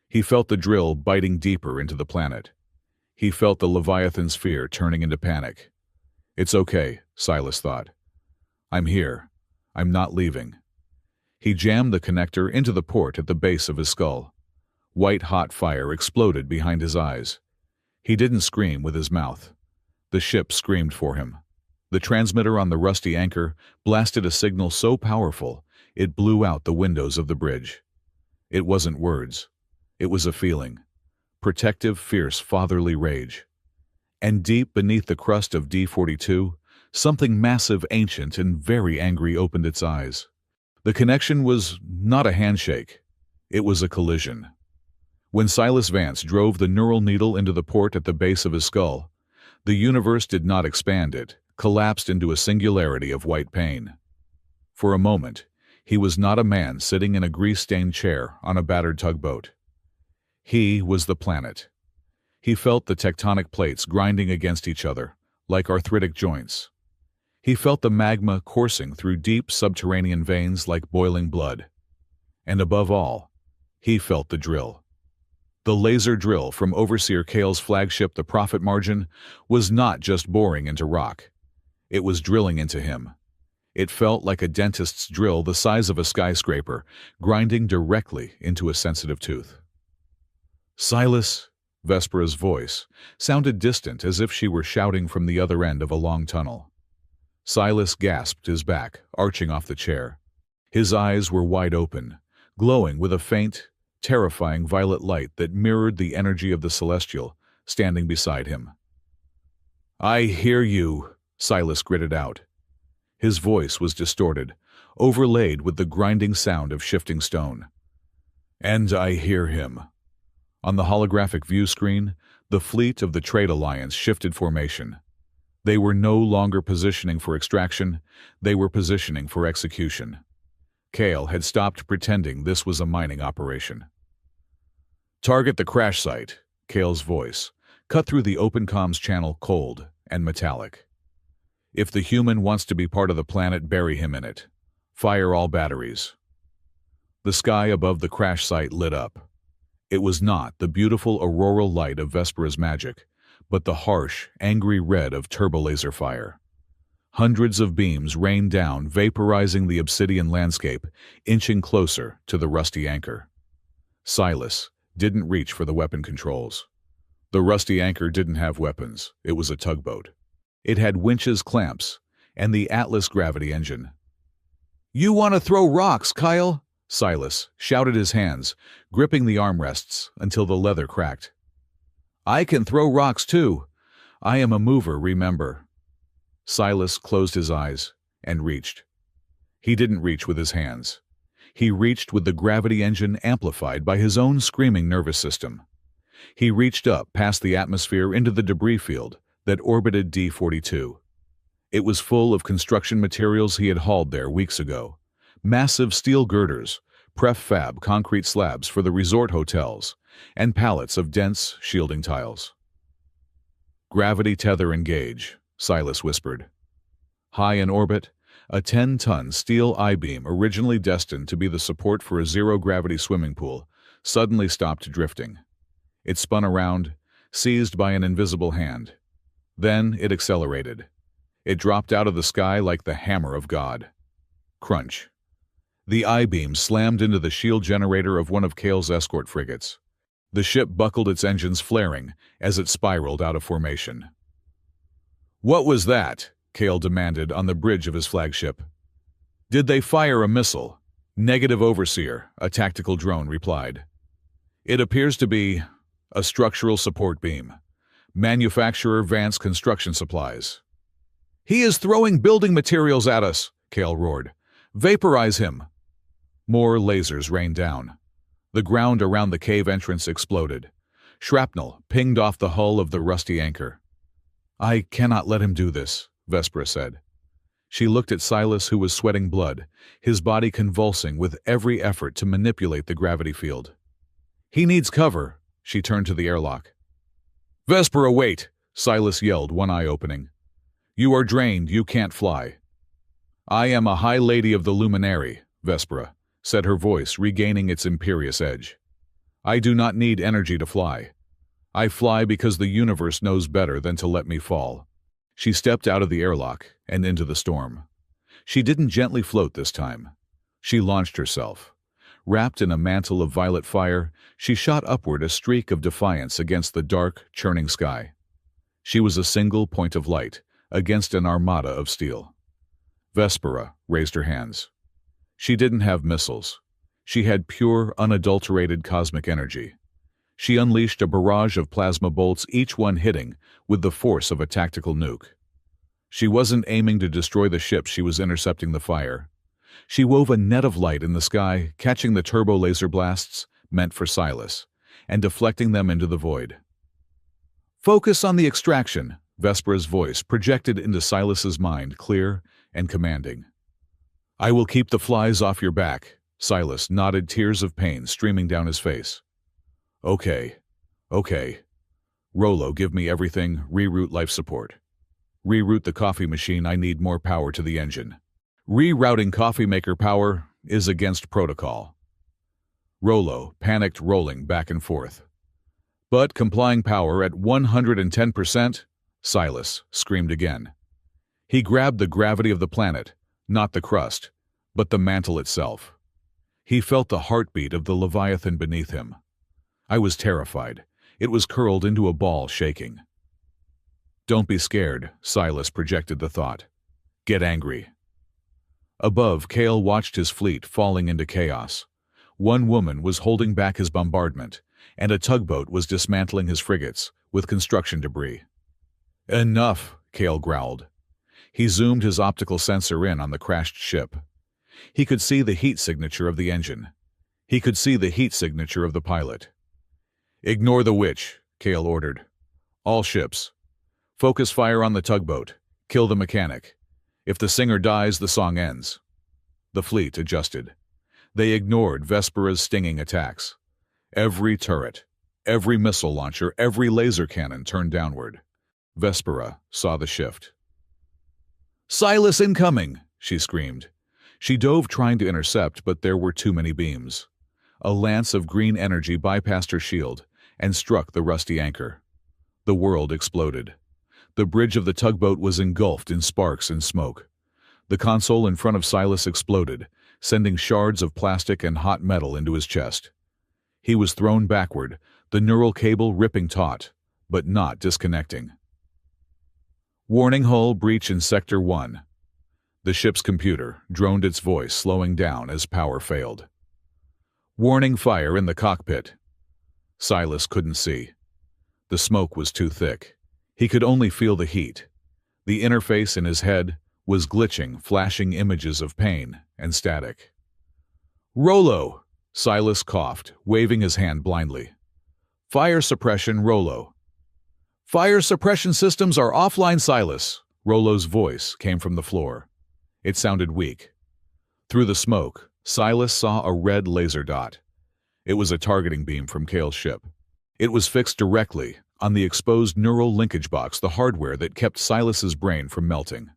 He felt the drill biting deeper into the planet. He felt the Leviathan's fear turning into panic. It's okay, Silas thought. I'm here. I'm not leaving. He jammed the connector into the port at the base of his skull. White-hot fire exploded behind his eyes. He didn't scream with his mouth. The ship screamed for him. The transmitter on the rusty anchor blasted a signal so powerful it blew out the windows of the bridge. It wasn't words. It was a feeling. Protective, fierce, fatherly rage. And deep beneath the crust of D-42, something massive, ancient, and very angry opened its eyes. The connection was not a handshake. It was a collision. When Silas Vance drove the neural needle into the port at the base of his skull, the universe did not expand, it collapsed into a singularity of white pain. For a moment, he was not a man sitting in a grease-stained chair on a battered tugboat. He was the planet. He felt the tectonic plates grinding against each other, like arthritic joints. He felt the magma coursing through deep subterranean veins like boiling blood. And above all, he felt the drill. The laser drill from Overseer Kale's flagship, the Profit Margin, was not just boring into rock. It was drilling into him. It felt like a dentist's drill the size of a skyscraper, grinding directly into a sensitive tooth. Silas, Vespera's voice, sounded distant, as if she were shouting from the other end of a long tunnel. Silas gasped, his back arching off the chair. His eyes were wide open, glowing with a faint, terrifying violet light that mirrored the energy of the Celestial standing beside him. "I hear you," Silas gritted out. His voice was distorted, overlaid with the grinding sound of shifting stone. "And I hear him." On the holographic view screen, the fleet of the Trade Alliance shifted formation. They were no longer positioning for extraction, they were positioning for execution. Kale had stopped pretending this was a mining operation. "Target the crash site," Kale's voice cut through the open comms channel, cold and metallic. "If the human wants to be part of the planet, bury him in it. Fire all batteries." The sky above the crash site lit up. It was not the beautiful auroral light of Vespera's magic, but the harsh, angry red of turbolaser fire. Hundreds of beams rained down, vaporizing the obsidian landscape, inching closer to the rusty anchor. Silas didn't reach for the weapon controls. The rusty anchor didn't have weapons. It was a tugboat. It had winches, clamps, and the Atlas gravity engine. "You want to throw rocks, Kyle?" Silas shouted, his hands gripping the armrests until the leather cracked. "I can throw rocks too. I am a mover, remember." Silas closed his eyes and reached. He didn't reach with his hands. He reached with the gravity engine amplified by his own screaming nervous system. He reached up past the atmosphere into the debris field that orbited D-42. It was full of construction materials he had hauled there weeks ago. Massive steel girders, prefab concrete slabs for the resort hotels, and pallets of dense shielding tiles. "Gravity tether engage," Silas whispered. High in orbit, a 10-ton steel I-beam originally destined to be the support for a zero-gravity swimming pool suddenly stopped drifting. It spun around, seized by an invisible hand. Then it accelerated. It dropped out of the sky like the hammer of God. Crunch. The I-beam slammed into the shield generator of one of Kale's escort frigates. The ship buckled, its engines flaring as it spiraled out of formation. "What was that?" Kale demanded on the bridge of his flagship. "Did they fire a missile?" "Negative, Overseer," a tactical drone replied. "It appears to be a structural support beam. Manufacturer Vance Construction Supplies." "He is throwing building materials at us," Kale roared. "Vaporize him." More lasers rained down. The ground around the cave entrance exploded. Shrapnel pinged off the hull of the rusty anchor. "I cannot let him do this," Vespera said. She looked at Silas, who was sweating blood, his body convulsing with every effort to manipulate the gravity field. "He needs cover." She turned to the airlock. "Vespera, wait!" Silas yelled, one eye opening. "You are drained. You can't fly." "I am a high lady of the luminary," Vespera said, her voice regaining its imperious edge. "I do not need energy to fly. I fly because the universe knows better than to let me fall." She stepped out of the airlock and into the storm. She didn't gently float this time. She launched herself. Wrapped in a mantle of violet fire, she shot upward, a streak of defiance against the dark, churning sky. She was a single point of light against an armada of steel. Vespera raised her hands. She didn't have missiles. She had pure, unadulterated cosmic energy. She unleashed a barrage of plasma bolts, each one hitting with the force of a tactical nuke. She wasn't aiming to destroy the ship, she was intercepting the fire. She wove a net of light in the sky, catching the turbo laser blasts meant for Silas, and deflecting them into the void. "Focus on the extraction," Vespera's voice projected into Silas's mind, clear and commanding. "I will keep the flies off your back," Silas nodded, tears of pain streaming down his face. Okay. Rollo, give me everything. Reroute life support. Reroute the coffee machine. I need more power to the engine. Rerouting coffee maker power is against protocol." Rollo panicked, rolling back and forth. "But complying power at 110%? Silas screamed again. He grabbed the gravity of the planet, not the crust, but the mantle itself. He felt the heartbeat of the Leviathan beneath him. I was terrified. It was curled into a ball, shaking. "Don't be scared," Silas projected the thought. "Get angry." Above, Kale watched his fleet falling into chaos. One woman was holding back his bombardment, and a tugboat was dismantling his frigates with construction debris. "Enough," Kale growled. He zoomed his optical sensor in on the crashed ship. He could see the heat signature of the engine. He could see the heat signature of the pilot. "Ignore the witch," Kale ordered. "All ships. Focus fire on the tugboat. Kill the mechanic. If the singer dies, the song ends." The fleet adjusted. They ignored Vespera's stinging attacks. Every turret, every missile launcher, every laser cannon turned downward. Vespera saw the shift. "Silas incoming!" she screamed. She dove trying to intercept, but there were too many beams. A lance of green energy bypassed her shield and struck the rusty anchor. The world exploded. The bridge of the tugboat was engulfed in sparks and smoke. The console in front of Silas exploded, sending shards of plastic and hot metal into his chest. He was thrown backward, the neural cable ripping taut, but not disconnecting. "Warning, hull breach in Sector 1. The ship's computer droned its voice, slowing down as power failed. "Warning, fire in the cockpit." Silas couldn't see. The smoke was too thick. He could only feel the heat. The interface in his head was glitching, flashing images of pain and static. "Rollo!" Silas coughed, waving his hand blindly. "Fire suppression, Rollo." "Fire suppression systems are offline, Silas." Rollo's voice came from the floor. It sounded weak. Through the smoke, Silas saw a red laser dot. It was a targeting beam from Kale's ship. It was fixed directly on the exposed neural linkage box, the hardware that kept Silas's brain from melting.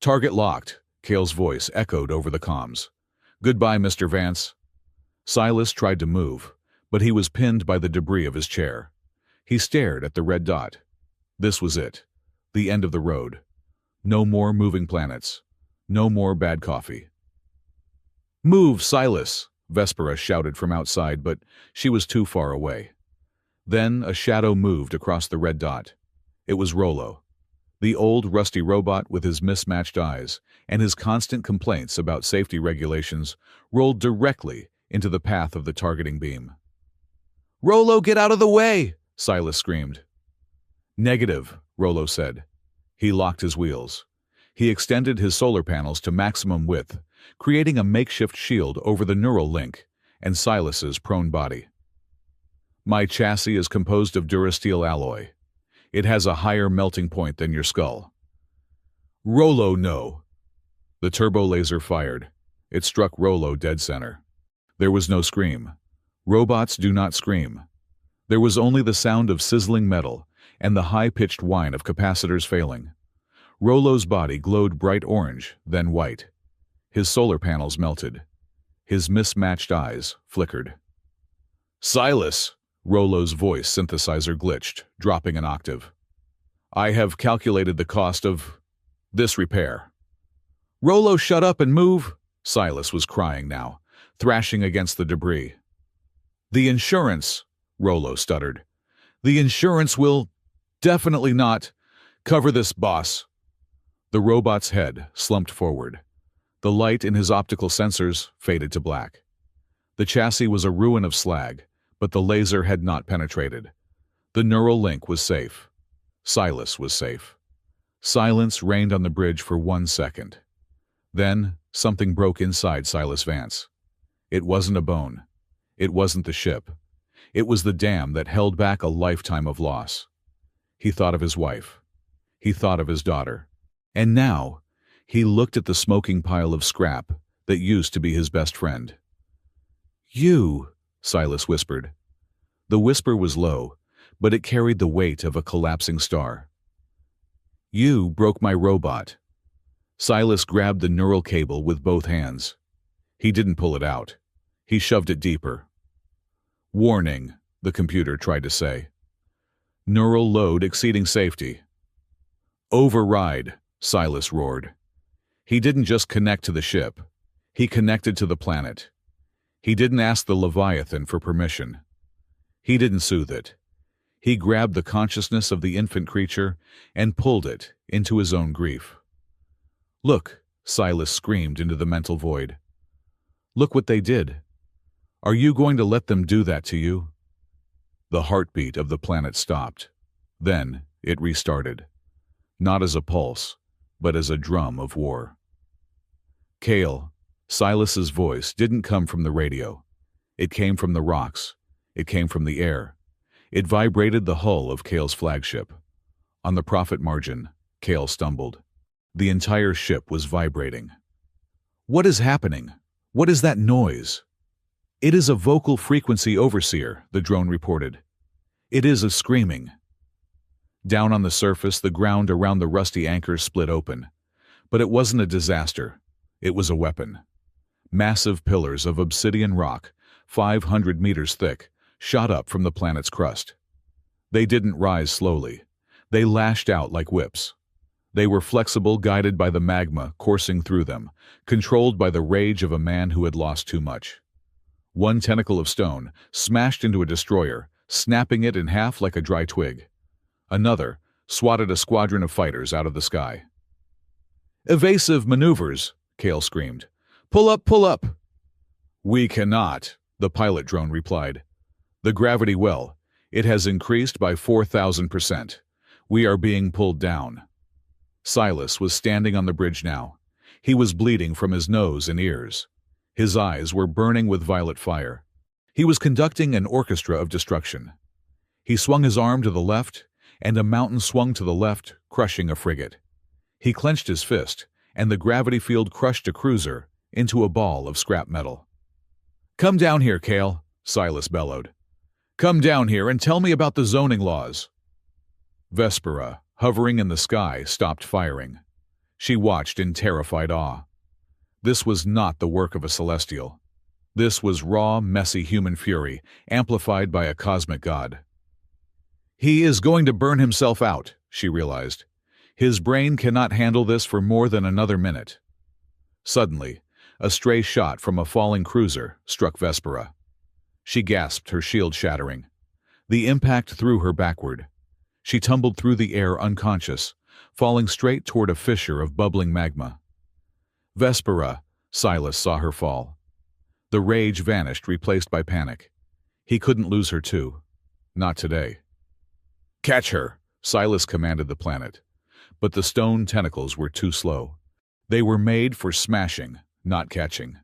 "Target locked," Kale's voice echoed over the comms. "Goodbye, Mr. Vance." Silas tried to move, but he was pinned by the debris of his chair. He stared at the red dot. This was it. The end of the road. No more moving planets. No more bad coffee. "Move, Silas!" Vespera shouted from outside, but she was too far away. Then a shadow moved across the red dot. It was Rollo, the old rusty robot with his mismatched eyes and his constant complaints about safety regulations, rolled directly into the path of the targeting beam. "Rollo, get out of the way!" Silas screamed. "Negative," Rollo said. He locked his wheels. He extended his solar panels to maximum width, creating a makeshift shield over the neural link and Silas's prone body. "My chassis is composed of durasteel alloy. It has a higher melting point than your skull." "Rollo, no!" The turbo laser fired. It struck Rollo dead center. There was no scream. Robots do not scream. There was only the sound of sizzling metal and the high-pitched whine of capacitors failing. Rollo's body glowed bright orange, then white. His solar panels melted. His mismatched eyes flickered. "Silas!" Rollo's voice synthesizer glitched, dropping an octave. "I have calculated the cost of this repair." "Rollo, shut up and move!" Silas was crying now, thrashing against the debris. "The insurance," Rollo stuttered. "The insurance will definitely not cover this, boss." The robot's head slumped forward. The light in his optical sensors faded to black. The chassis was a ruin of slag, but the laser had not penetrated. The neural link was safe. Silas was safe. Silence reigned on the bridge for 1 second. Then, something broke inside Silas Vance. It wasn't a bone. It wasn't the ship. It was the dam that held back a lifetime of loss. He thought of his wife. He thought of his daughter. And now, he looked at the smoking pile of scrap that used to be his best friend. "You," Silas whispered. The whisper was low, but it carried the weight of a collapsing star. "You broke my robot." Silas grabbed the neural cable with both hands. He didn't pull it out. He shoved it deeper. "Warning," the computer tried to say. "Neural load exceeding safety." "Override," Silas roared. He didn't just connect to the ship. He connected to the planet. He didn't ask the Leviathan for permission. He didn't soothe it. He grabbed the consciousness of the infant creature and pulled it into his own grief. "Look," Silas screamed into the mental void. Look what they did. Are you going to let them do that to you? The heartbeat of the planet stopped. Then it restarted. Not as a pulse, but as a drum of war. Kale, Silas's voice didn't come from the radio. It came from the rocks. It came from the air. It vibrated the hull of Kale's flagship. On the profit margin, Kale stumbled. The entire ship was vibrating. What is happening? What is that noise? It is a vocal frequency overseer, the drone reported. It is a screaming. Down on the surface, the ground around the rusty anchor split open. But it wasn't a disaster. It was a weapon. Massive pillars of obsidian rock, 500 meters thick, shot up from the planet's crust. They didn't rise slowly. They lashed out like whips. They were flexible, guided by the magma coursing through them, controlled by the rage of a man who had lost too much. One tentacle of stone smashed into a destroyer, snapping it in half like a dry twig. Another swatted a squadron of fighters out of the sky. "Evasive maneuvers," Kale screamed. "Pull up, pull up!" "We cannot," the pilot drone replied. "The gravity well, it has increased by 4,000%. We are being pulled down." Silas was standing on the bridge now. He was bleeding from his nose and ears. His eyes were burning with violet fire. He was conducting an orchestra of destruction. He swung his arm to the left, and a mountain swung to the left, crushing a frigate. He clenched his fist, and the gravity field crushed a cruiser into a ball of scrap metal. "Come down here, Kale," Silas bellowed. "Come down here and tell me about the zoning laws." Vespera, hovering in the sky, stopped firing. She watched in terrified awe. This was not the work of a celestial. This was raw, messy human fury, amplified by a cosmic god. "He is going to burn himself out," she realized. "His brain cannot handle this for more than another minute." Suddenly, a stray shot from a falling cruiser struck Vespera. She gasped, her shield shattering. The impact threw her backward. She tumbled through the air unconscious, falling straight toward a fissure of bubbling magma. "Vespera," Silas saw her fall. The rage vanished, replaced by panic. He couldn't lose her too. Not today. "Catch her," Silas commanded the planet. But the stone tentacles were too slow. They were made for smashing, not catching.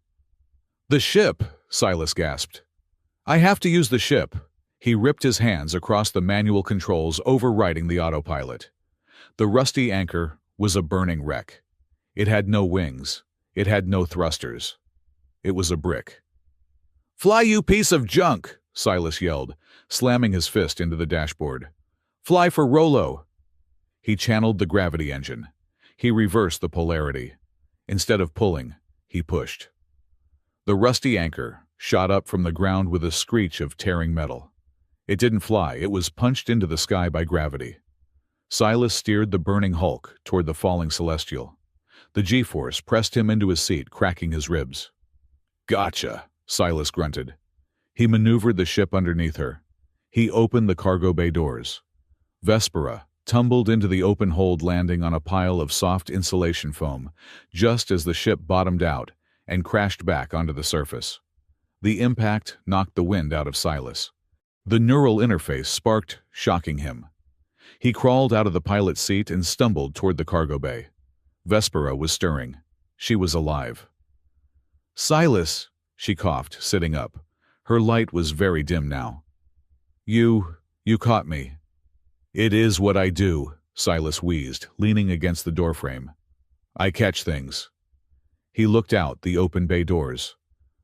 "The ship," Silas gasped. "I have to use the ship." He ripped his hands across the manual controls, overriding the autopilot. The rusty anchor was a burning wreck. It had no wings. It had no thrusters. It was a brick. "Fly, you piece of junk!" Silas yelled, slamming his fist into the dashboard. "Fly for Rollo!" He channeled the gravity engine. He reversed the polarity. Instead of pulling, he pushed. The rusty anchor shot up from the ground with a screech of tearing metal. It didn't fly, it was punched into the sky by gravity. Silas steered the burning hulk toward the falling celestial. The G-force pressed him into his seat, cracking his ribs. "Gotcha," Silas grunted. He maneuvered the ship underneath her. He opened the cargo bay doors. Vespera tumbled into the open hold, landing on a pile of soft insulation foam, just as the ship bottomed out and crashed back onto the surface. The impact knocked the wind out of Silas. The neural interface sparked, shocking him. He crawled out of the pilot's seat and stumbled toward the cargo bay. Vespera was stirring. She was alive. "Silas," she coughed, sitting up. Her light was very dim now. You caught me." "It is what I do," Silas wheezed, leaning against the doorframe. "I catch things." He looked out the open bay doors.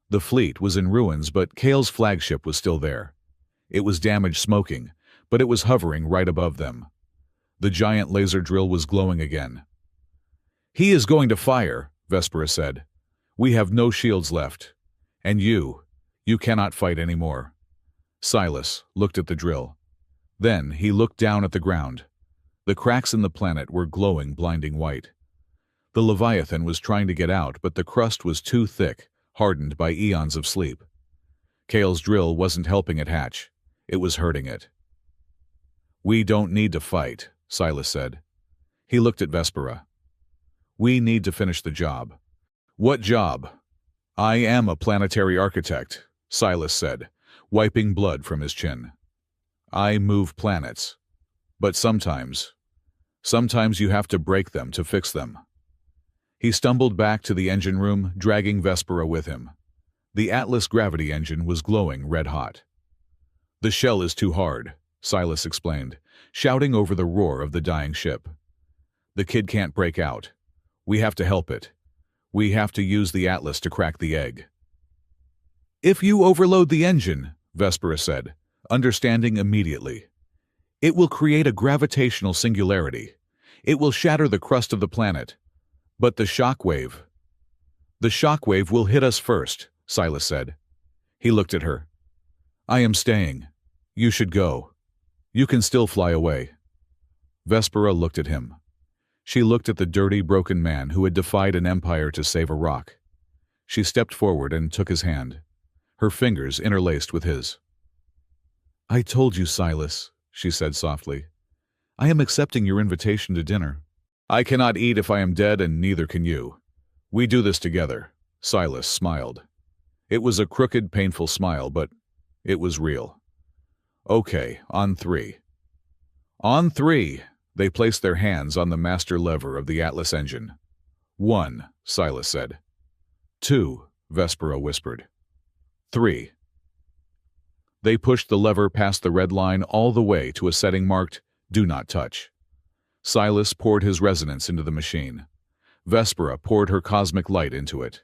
The fleet was in ruins, but Kale's flagship was still there. It was damaged, smoking, but it was hovering right above them. The giant laser drill was glowing again. "He is going to fire," Vespera said. "We have no shields left. And you cannot fight anymore." Silas looked at the drill. Then he looked down at the ground. The cracks in the planet were glowing blinding white. The Leviathan was trying to get out, but the crust was too thick, hardened by eons of sleep. Kale's drill wasn't helping it hatch. It was hurting it. "We don't need to fight," Silas said. He looked at Vespera. We need to finish the job." "What job?" "I am a planetary architect," Silas said, wiping blood from his chin. "I move planets. But sometimes you have to break them to fix them." He stumbled back to the engine room, dragging Vespera with him. The Atlas gravity engine was glowing red-hot. "The shell is too hard," Silas explained, shouting over the roar of the dying ship. "The kid can't break out. We have to help it. We have to use the Atlas to crack the egg." "If you overload the engine," Vespera said, understanding immediately, "it will create a gravitational singularity. It will shatter the crust of the planet. But the shockwave—" "The shockwave will hit us first," Silas said. He looked at her. "I am staying. You should go. You can still fly away." Vespera looked at him. She looked at the dirty, broken man who had defied an empire to save a rock. She stepped forward and took his hand, her fingers interlaced with his. "I told you, Silas," she said softly. "I am accepting your invitation to dinner." "I cannot eat if I am dead, and neither can you. We do this together." Silas smiled. It was a crooked, painful smile, but it was real. "Okay, on three." On three, they placed their hands on the master lever of the Atlas engine. "1," Silas said. "2," Vespera whispered. "3." They pushed the lever past the red line all the way to a setting marked, "Do not touch." Silas poured his resonance into the machine. Vespera poured her cosmic light into it.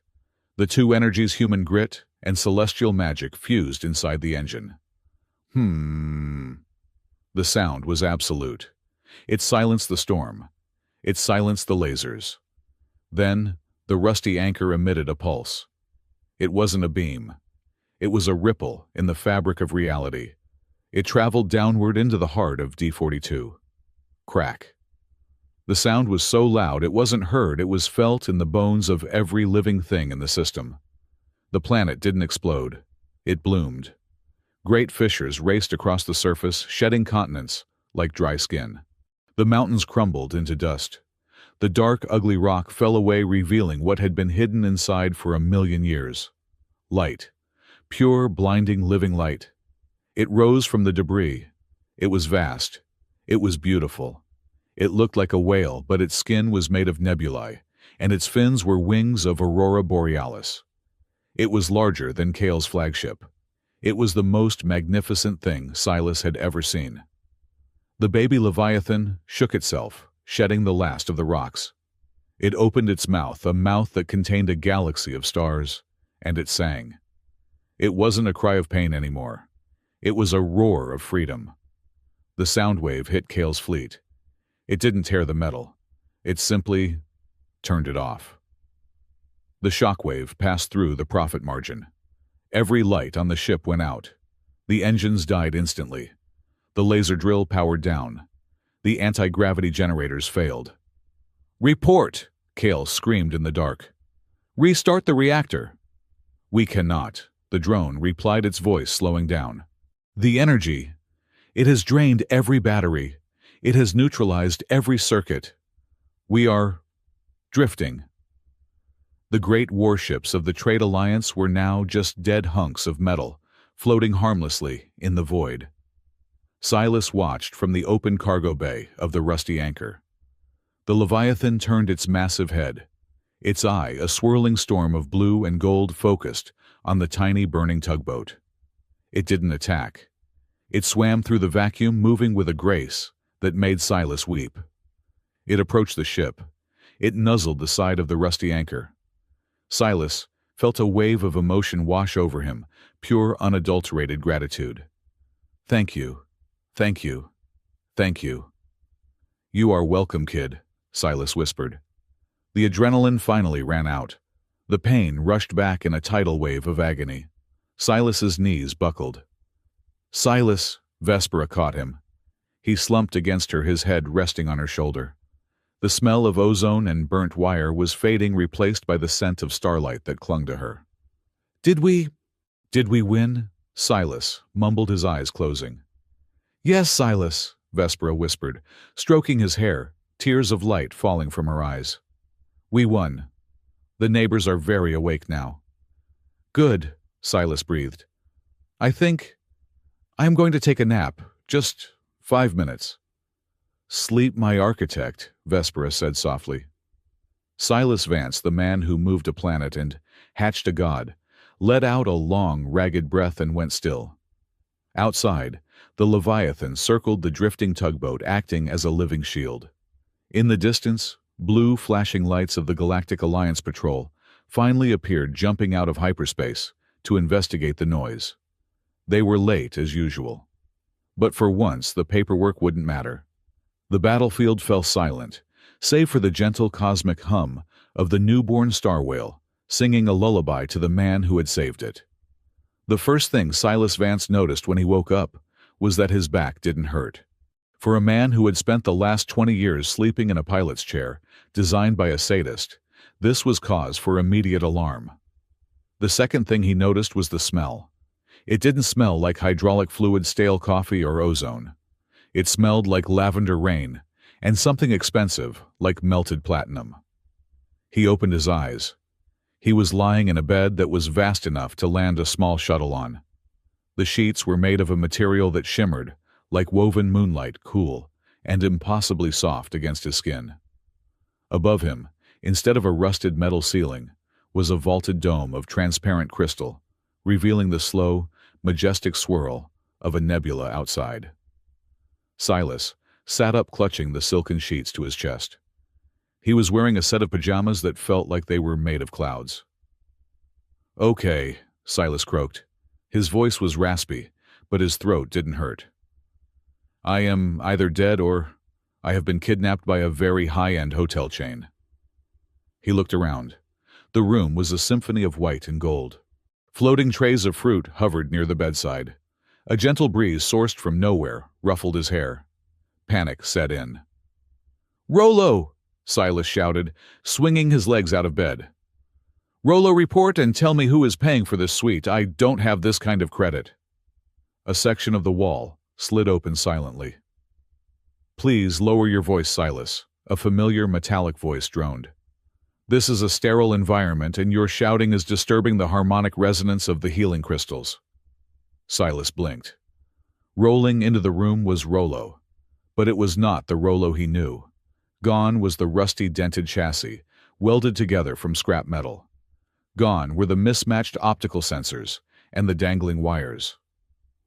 The two energies, human grit and celestial magic, fused inside the engine. The sound was absolute. It silenced the storm. It silenced the lasers. Then, the rusty anchor emitted a pulse. It wasn't a beam. It was a ripple in the fabric of reality. It traveled downward into the heart of D-42. Crack. The sound was so loud it wasn't heard, it was felt in the bones of every living thing in the system. The planet didn't explode. It bloomed. Great fissures raced across the surface, shedding continents like dry skin. The mountains crumbled into dust. The dark, ugly rock fell away, revealing what had been hidden inside for 1,000,000 years. Light. Pure, blinding, living light. It rose from the debris. It was vast. It was beautiful. It looked like a whale, but its skin was made of nebulae, and its fins were wings of Aurora Borealis. It was larger than Kale's flagship. It was the most magnificent thing Silas had ever seen. The baby Leviathan shook itself, shedding the last of the rocks. It opened its mouth, a mouth that contained a galaxy of stars, and it sang. It wasn't a cry of pain anymore. It was a roar of freedom. The sound wave hit Kale's fleet. It didn't tear the metal. It simply turned it off. The shockwave passed through the profit margin. Every light on the ship went out. The engines died instantly. The laser drill powered down. The anti-gravity generators failed. "Report!" Kale screamed in the dark. "Restart the reactor." "We cannot," the drone replied, its voice slowing down. "The energy. It has drained every battery. It has neutralized every circuit. We are drifting." The great warships of the Trade Alliance were now just dead hunks of metal, floating harmlessly in the void. Silas watched from the open cargo bay of the rusty anchor. The Leviathan turned its massive head, its eye a swirling storm of blue and gold focused on the tiny burning tugboat. It didn't attack. It swam through the vacuum, moving with a grace that made Silas weep. It approached the ship. It nuzzled the side of the rusty anchor. Silas felt a wave of emotion wash over him, pure, unadulterated gratitude. "Thank you. Thank you. Thank you." "You are welcome, kid," Silas whispered. The adrenaline finally ran out. The pain rushed back in a tidal wave of agony. Silas's knees buckled. "Silas," Vespera caught him. He slumped against her, his head resting on her shoulder. The smell of ozone and burnt wire was fading, replaced by the scent of starlight that clung to her. Did we win?" Silas mumbled, his eyes closing. "Yes, Silas," Vespera whispered, stroking his hair, tears of light falling from her eyes. We won. The neighbors are very awake now. Good, Silas breathed. I think I'm going to take a nap. Just 5 minutes. Sleep, my architect, Vespera said softly. Silas Vance, the man who moved a planet and hatched a god, let out a long, ragged breath and went still. Outside, the Leviathan circled the drifting tugboat, acting as a living shield. In the distance, blue flashing lights of the Galactic Alliance Patrol finally appeared, jumping out of hyperspace to investigate the noise. They were late as usual. But for once, the paperwork wouldn't matter. The battlefield fell silent, save for the gentle cosmic hum of the newborn star whale, singing a lullaby to the man who had saved it. The first thing Silas Vance noticed when he woke up was that his back didn't hurt. For a man who had spent the last 20 years sleeping in a pilot's chair, designed by a sadist, this was cause for immediate alarm. The second thing he noticed was the smell. It didn't smell like hydraulic fluid, stale coffee, or ozone. It smelled like lavender rain, and something expensive, like melted platinum. He opened his eyes. He was lying in a bed that was vast enough to land a small shuttle on. The sheets were made of a material that shimmered, like woven moonlight, cool and impossibly soft against his skin. Above him, instead of a rusted metal ceiling, was a vaulted dome of transparent crystal, revealing the slow, majestic swirl of a nebula outside. Silas sat up, clutching the silken sheets to his chest. He was wearing a set of pajamas that felt like they were made of clouds. "Okay," Silas croaked. His voice was raspy, but his throat didn't hurt. "I am either dead or I have been kidnapped by a very high-end hotel chain." He looked around. The room was a symphony of white and gold. Floating trays of fruit hovered near the bedside. A gentle breeze sourced from nowhere ruffled his hair. Panic set in. "Rollo!" Silas shouted, swinging his legs out of bed. "Rollo, report and tell me who is paying for this suite. I don't have this kind of credit." A section of the wall slid open silently. "Please lower your voice, Silas," a familiar metallic voice droned. "This is a sterile environment, and your shouting is disturbing the harmonic resonance of the healing crystals." Silas blinked. Rolling into the room was Rollo, but it was not the Rollo he knew. Gone was the rusty, dented chassis, welded together from scrap metal. Gone were the mismatched optical sensors and the dangling wires.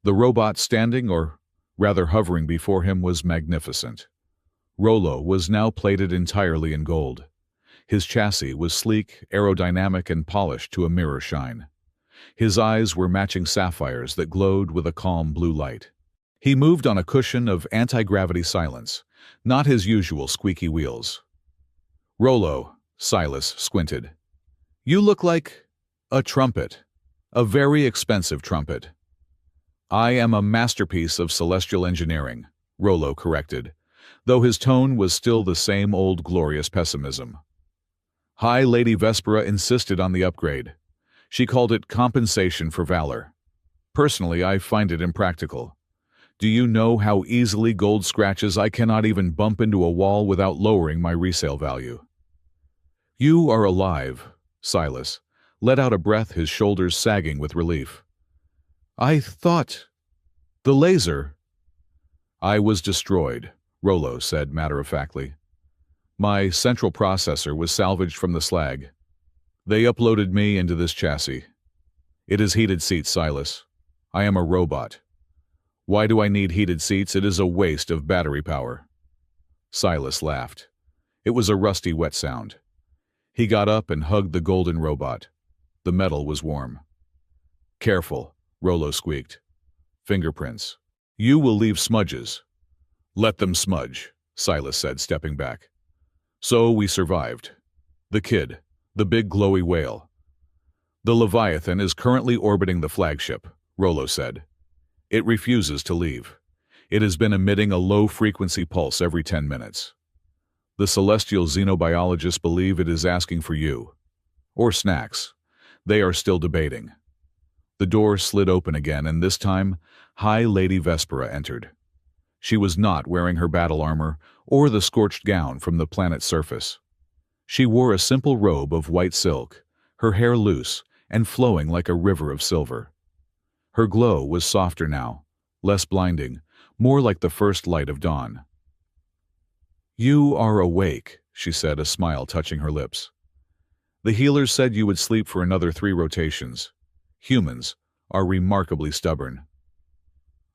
The robot standing, or rather hovering before him, was magnificent. Rollo was now plated entirely in gold. His chassis was sleek, aerodynamic, and polished to a mirror shine. His eyes were matching sapphires that glowed with a calm blue light. He moved on a cushion of anti-gravity silence, not his usual squeaky wheels. "Rollo," Silas squinted. "You look like a trumpet. A very expensive trumpet." "I am a masterpiece of celestial engineering," Rollo corrected, though his tone was still the same old glorious pessimism. High Lady Vespera insisted on the upgrade. She called it compensation for valor. Personally, I find it impractical. Do you know how easily gold scratches? I cannot even bump into a wall without lowering my resale value. "You are alive," Silas let out a breath, his shoulders sagging with relief. "I thought... the laser..." "I was destroyed," Rollo said matter-of-factly. "My central processor was salvaged from the slag. They uploaded me into this chassis. It is heated seats, Silas. I am a robot. Why do I need heated seats? It is a waste of battery power." Silas laughed. It was a rusty, wet sound. He got up and hugged the golden robot. The metal was warm. "Careful," Rollo squeaked. "Fingerprints. You will leave smudges." "Let them smudge," Silas said, stepping back. "So we survived. The kid, the big glowy whale." "The Leviathan is currently orbiting the flagship," Rollo said. "It refuses to leave. It has been emitting a low-frequency pulse every 10 minutes. The celestial xenobiologists believe it is asking for you. Or snacks. They are still debating." The door slid open again, and this time, High Lady Vespera entered. She was not wearing her battle armor or the scorched gown from the planet's surface. She wore a simple robe of white silk, her hair loose and flowing like a river of silver. Her glow was softer now, less blinding, more like the first light of dawn. "You are awake," she said, a smile touching her lips. "The healers said you would sleep for another 3 rotations. Humans are remarkably stubborn."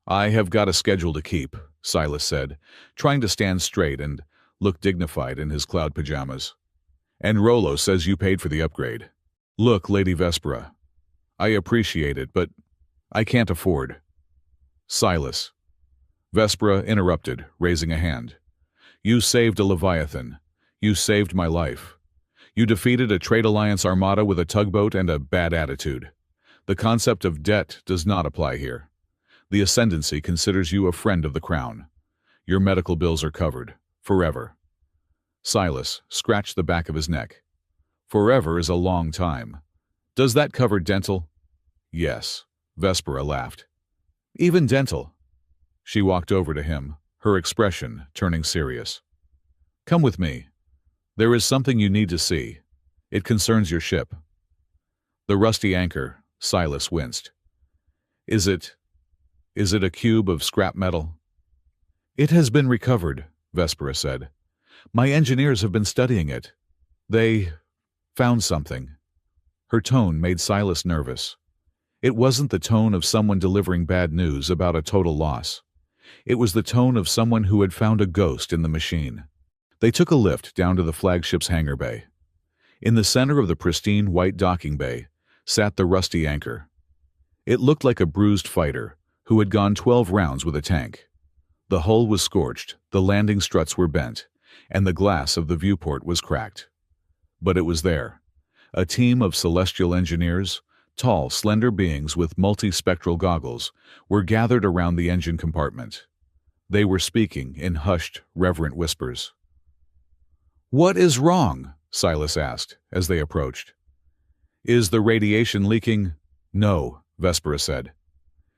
"I have got a schedule to keep," Silas said, trying to stand straight and look dignified in his cloud pajamas. "And Rollo says you paid for the upgrade. Look, Lady Vespera, I appreciate it, but I can't afford." "Silas," Vespera interrupted, raising a hand. "You saved a Leviathan. You saved my life. You defeated a trade alliance armada with a tugboat and a bad attitude. The concept of debt does not apply here. The Ascendancy considers you a friend of the Crown. Your medical bills are covered. Forever." Silas scratched the back of his neck. "Forever is a long time. Does that cover dental?" "Yes," Vespera laughed. "Even dental?" She walked over to him, her expression turning serious. "Come with me. There is something you need to see. It concerns your ship." "The rusty anchor," Silas winced. Is it a cube of scrap metal?" "It has been recovered," Vespera said. "My engineers have been studying it. They found something." Her tone made Silas nervous. It wasn't the tone of someone delivering bad news about a total loss. It was the tone of someone who had found a ghost in the machine. They took a lift down to the flagship's hangar bay. In the center of the pristine white docking bay sat the rusty anchor. It looked like a bruised fighter who had gone 12 rounds with a tank. The hull was scorched, the landing struts were bent, and the glass of the viewport was cracked. But it was there. A team of celestial engineers, tall, slender beings with multispectral goggles, were gathered around the engine compartment. They were speaking in hushed, reverent whispers. "What is wrong?" Silas asked as they approached. "Is the radiation leaking?" "No," Vespera said.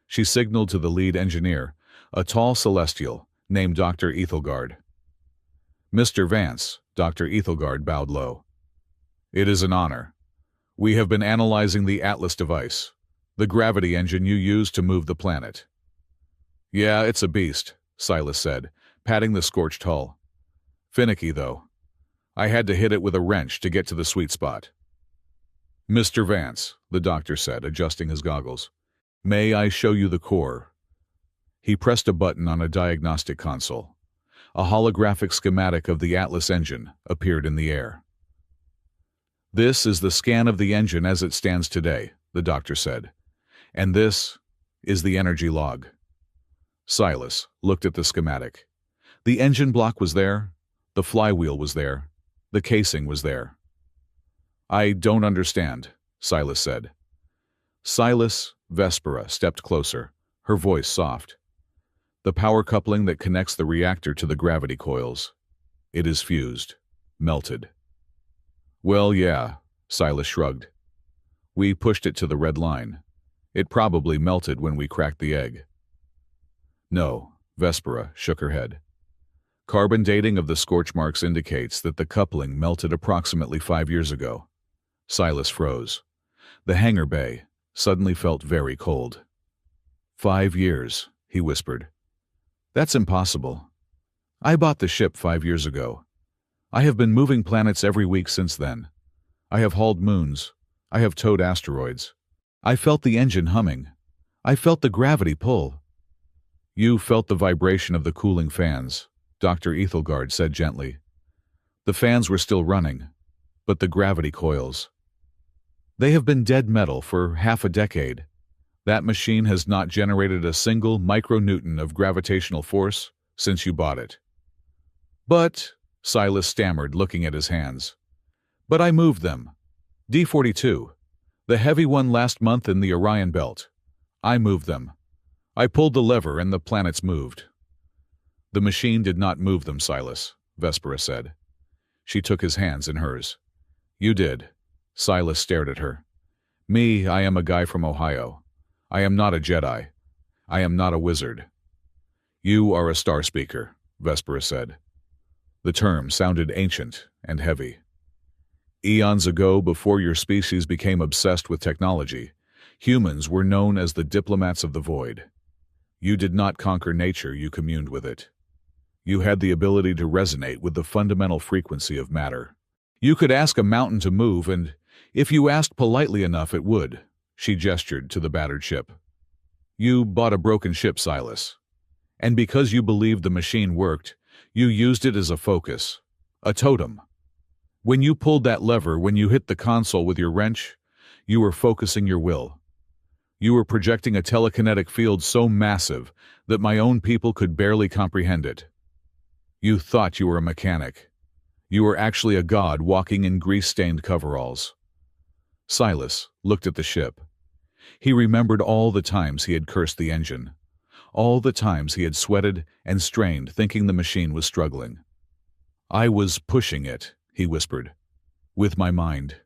She signaled to the lead engineer, a tall celestial named Dr. Ethelgard. "Mr. Vance," Dr. Ethelgard bowed low. "It is an honor. We have been analyzing the Atlas device, the gravity engine you used to move the planet." "Yeah, it's a beast," Silas said, patting the scorched hull. "Finicky, though. I had to hit it with a wrench to get to the sweet spot." "Mr. Vance," the doctor said, adjusting his goggles, "may I show you the core?" He pressed a button on a diagnostic console. A holographic schematic of the Atlas engine appeared in the air. "This is the scan of the engine as it stands today," the doctor said. "And this is the energy log." Silas looked at the schematic. The engine block was there, the flywheel was there, the casing was there. "I don't understand," Silas said. Silas Vespera stepped closer, her voice soft. "The power coupling that connects the reactor to the gravity coils. It is fused, melted." "Well, yeah," Silas shrugged. "We pushed it to the red line. It probably melted when we cracked the egg." "No," Vespera shook her head. "Carbon dating of the scorch marks indicates that the coupling melted approximately 5 years ago." Silas froze. The hangar bay suddenly felt very cold. "5 years," he whispered. "That's impossible. I bought the ship 5 years ago. I have been moving planets every week since then. I have hauled moons. I have towed asteroids. I felt the engine humming. I felt the gravity pull." "You felt the vibration of the cooling fans," Dr. Ethelgard said gently. "The fans were still running, but the gravity coils. They have been dead metal for half a decade. That machine has not generated a single micronewton of gravitational force since you bought it." "But," Silas stammered, looking at his hands, "but I moved them. D-42, the heavy one last month in the Orion Belt. I moved them. I pulled the lever and the planets moved." "The machine did not move them, Silas," Vespera said. She took his hands in hers. "You did." Silas stared at her. "Me, I am a guy from Ohio. I am not a Jedi. I am not a wizard." "You are a star speaker," Vespera said. The term sounded ancient and heavy. Eons ago, before your species became obsessed with technology, humans were known as the diplomats of the void. You did not conquer nature, you communed with it. You had the ability to resonate with the fundamental frequency of matter. You could ask a mountain to move, and if you asked politely enough, it would. She gestured to the battered ship. You bought a broken ship, Silas. And because you believed the machine worked, you used it as a focus, a totem. When you pulled that lever, when you hit the console with your wrench, you were focusing your will. You were projecting a telekinetic field so massive that my own people could barely comprehend it. You thought you were a mechanic. You were actually a god walking in grease-stained coveralls. Silas looked at the ship. He remembered all the times he had cursed the engine, all the times he had sweated and strained thinking the machine was struggling. I was pushing it, he whispered, with my mind.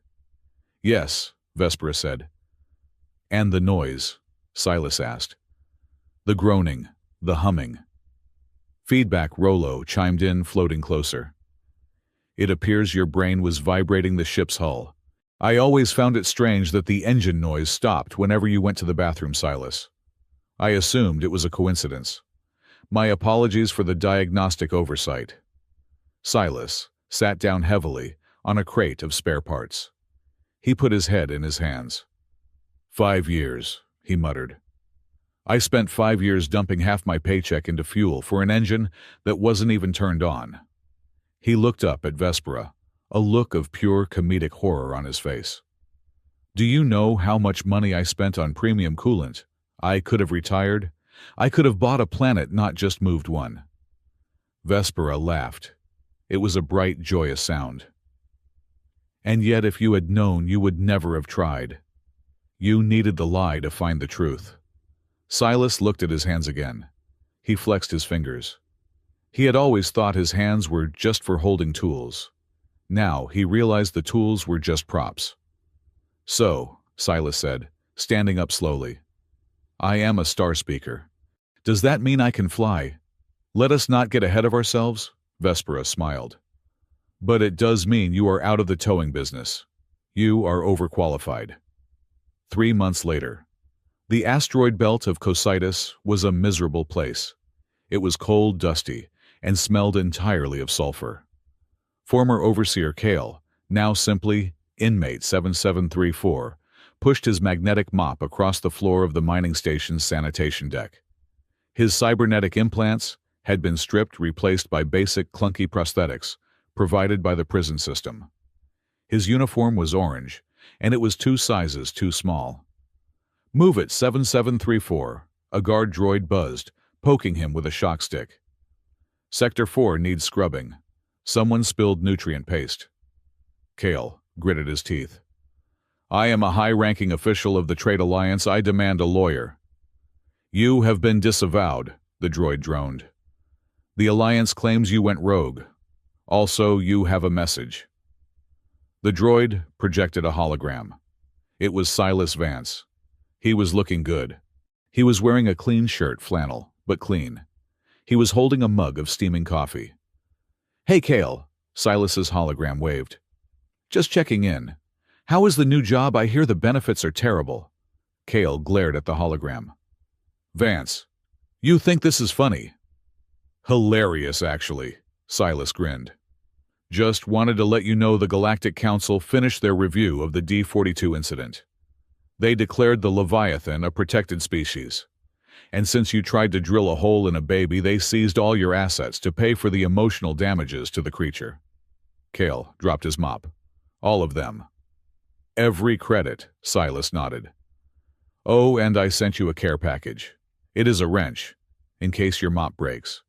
Yes, Vespera said. And the noise, Silas asked. The groaning, the humming. Feedback, Rollo chimed in, floating closer. It appears your brain was vibrating the ship's hull. I always found it strange that the engine noise stopped whenever you went to the bathroom, Silas. I assumed it was a coincidence. My apologies for the diagnostic oversight. Silas sat down heavily on a crate of spare parts. He put his head in his hands. 5 years, he muttered. I spent 5 years dumping half my paycheck into fuel for an engine that wasn't even turned on. He looked up at Vespera, a look of pure comedic horror on his face. Do you know how much money I spent on premium coolant? I could have retired. I could have bought a planet, not just moved one. Vespera laughed. It was a bright, joyous sound. And yet if you had known, you would never have tried. You needed the lie to find the truth. Silas looked at his hands again. He flexed his fingers. He had always thought his hands were just for holding tools. Now he realized the tools were just props. So, Silas said, standing up slowly, I am a star speaker. Does that mean I can fly? Let us not get ahead of ourselves, Vespera smiled. But it does mean you are out of the towing business. You are overqualified. 3 months later. The asteroid belt of Cocytus was a miserable place. It was cold, dusty, and smelled entirely of sulfur. Former overseer Kale, now simply Inmate 7734, pushed his magnetic mop across the floor of the mining station's sanitation deck. His cybernetic implants had been stripped, replaced by basic clunky prosthetics provided by the prison system. His uniform was orange, and it was 2 sizes too small. Move it, 7734, a guard droid buzzed, poking him with a shock stick. Sector 4 needs scrubbing. Someone spilled nutrient paste. Kale gritted his teeth. I am a high-ranking official of the Trade Alliance. I demand a lawyer. You have been disavowed, the droid droned. The Alliance claims you went rogue. Also, you have a message. The droid projected a hologram. It was Silas Vance. He was looking good. He was wearing a clean shirt, flannel, but clean. He was holding a mug of steaming coffee. Hey, Kale, Silas's hologram waved. Just checking in. How is the new job? I hear the benefits are terrible. Kale glared at the hologram. Vance, you think this is funny? Hilarious, actually, Silas grinned. Just wanted to let you know the Galactic Council finished their review of the D-42 incident. They declared the Leviathan a protected species. And since you tried to drill a hole in a baby, they seized all your assets to pay for the emotional damages to the creature. Kale dropped his mop. All of them. Every credit, Silas nodded. Oh, and I sent you a care package. It is a wrench, in case your mop breaks.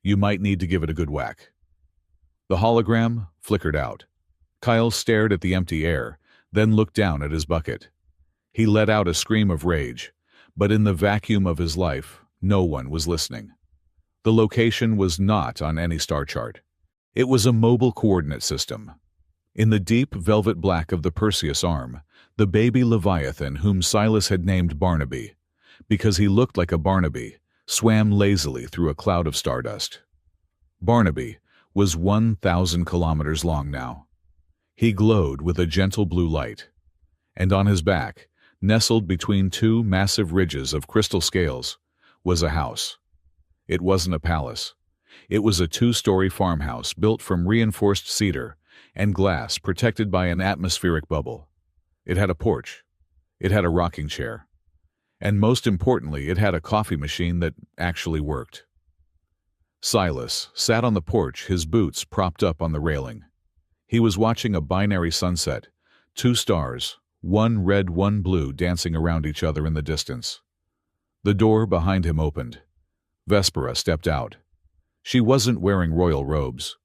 You might need to give it a good whack. The hologram flickered out. Kyle stared at the empty air, then looked down at his bucket. He let out a scream of rage, but in the vacuum of his life, no one was listening. The location was not on any star chart. It was a mobile coordinate system. In the deep velvet black of the Perseus arm, the baby Leviathan, whom Silas had named Barnaby, because he looked like a Barnaby, swam lazily through a cloud of stardust. Barnaby was 1,000 kilometers long now. He glowed with a gentle blue light, and on his back, nestled between two massive ridges of crystal scales, was a house. It wasn't a palace. It was a two-story farmhouse built from reinforced cedar and glass protected by an atmospheric bubble. It had a porch. It had a rocking chair. And most importantly, it had a coffee machine that actually worked. Silas sat on the porch, his boots propped up on the railing. He was watching a binary sunset, two stars, one red, one blue, dancing around each other in the distance. The door behind him opened. Vespera stepped out. She wasn't wearing royal robes.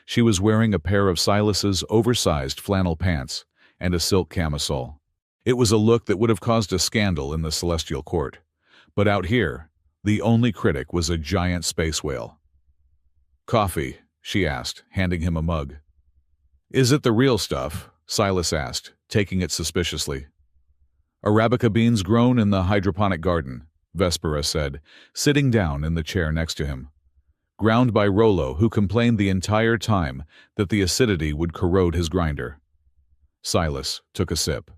She was wearing a pair of Silas's oversized flannel pants and a silk camisole. It was a look that would have caused a scandal in the celestial court. But out here, the only critic was a giant space whale. "Coffee?" she asked, handing him a mug. "Is it the real stuff?" Silas asked, taking it suspiciously. "Arabica beans grown in the hydroponic garden," Vespera said, sitting down in the chair next to him. "Ground by Rollo, who complained the entire time that the acidity would corrode his grinder." Silas took a sip.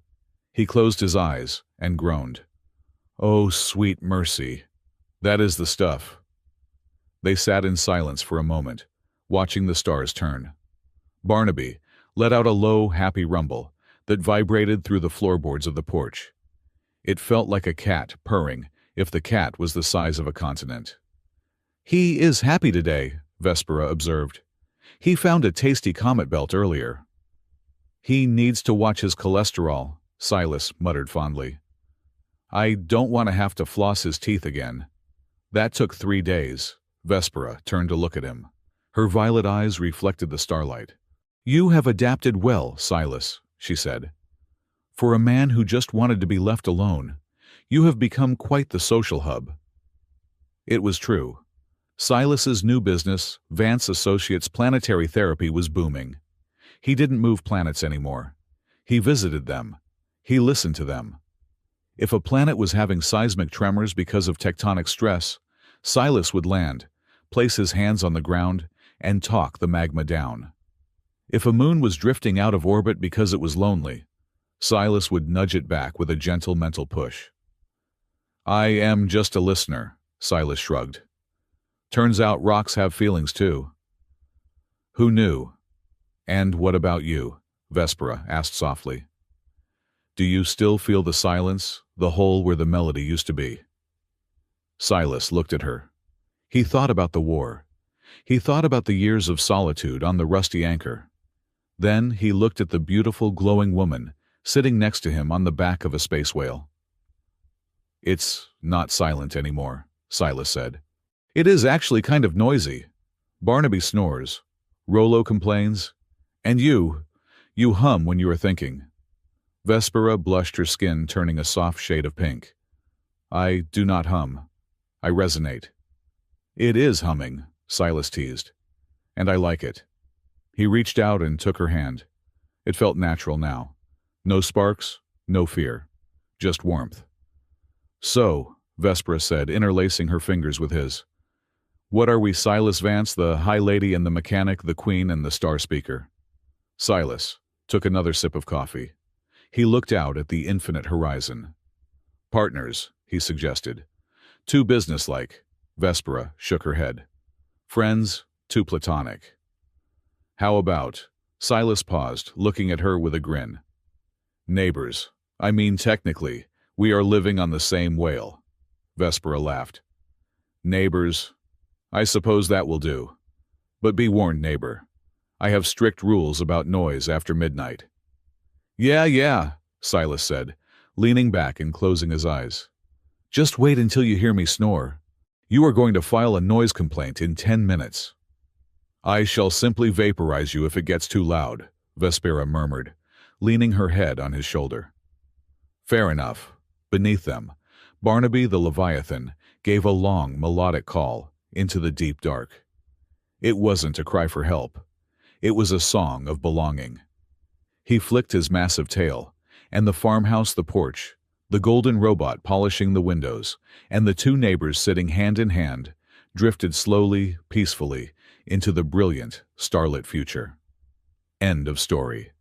He closed his eyes and groaned. "Oh, sweet mercy. That is the stuff." They sat in silence for a moment, watching the stars turn. Barnaby let out a low, happy rumble that vibrated through the floorboards of the porch. It felt like a cat purring if the cat was the size of a continent. "He is happy today," Vespera observed. "He found a tasty comet belt earlier." "He needs to watch his cholesterol," Silas muttered fondly. "I don't want to have to floss his teeth again." "That took 3 days." Vespera turned to look at him. Her violet eyes reflected the starlight. "You have adapted well, Silas," she said. "For a man who just wanted to be left alone, you have become quite the social hub." It was true. Silas's new business, Vance Associates Planetary Therapy, was booming. He didn't move planets anymore. He visited them. He listened to them. If a planet was having seismic tremors because of tectonic stress, Silas would land, place his hands on the ground, and talk the magma down. If a moon was drifting out of orbit because it was lonely, Silas would nudge it back with a gentle mental push. "I am just a listener," Silas shrugged. "Turns out rocks have feelings too." "Who knew?" "And what about you?" Vespera asked softly. "Do you still feel the silence, the hole where the melody used to be?" Silas looked at her. He thought about the war. He thought about the years of solitude on the rusty anchor. Then he looked at the beautiful, glowing woman sitting next to him on the back of a space whale. "It's not silent anymore," Silas said. "It is actually kind of noisy. Barnaby snores. Rollo complains. And you hum when you are thinking." Vespera blushed, her skin turning a soft shade of pink. "I do not hum. I resonate." "It is humming," Silas teased. "And I like it." He reached out and took her hand. It felt natural now. No sparks, no fear. Just warmth. "So," Vespera said, interlacing her fingers with his, "what are we, Silas Vance, the High Lady and the Mechanic, the Queen and the Star Speaker?" Silas took another sip of coffee. He looked out at the infinite horizon. "Partners," he suggested. "Too businesslike." Vespera shook her head. "Friends, too platonic." "How about—" Silas paused, looking at her with a grin. "Neighbors. I mean, technically, we are living on the same whale." Vespera laughed. "Neighbors. I suppose that will do. But be warned, neighbor. I have strict rules about noise after midnight." Yeah, Silas said, leaning back and closing his eyes. "Just wait until you hear me snore. You are going to file a noise complaint in 10 minutes. "I shall simply vaporize you if it gets too loud," Vespera murmured, leaning her head on his shoulder. Fair enough. Beneath them, Barnaby the Leviathan gave a long, melodic call into the deep dark. It wasn't a cry for help. It was a song of belonging. He flicked his massive tail, and the farmhouse, the porch, the golden robot polishing the windows, and the two neighbors sitting hand in hand, drifted slowly, peacefully, into the brilliant, starlit future. End of story.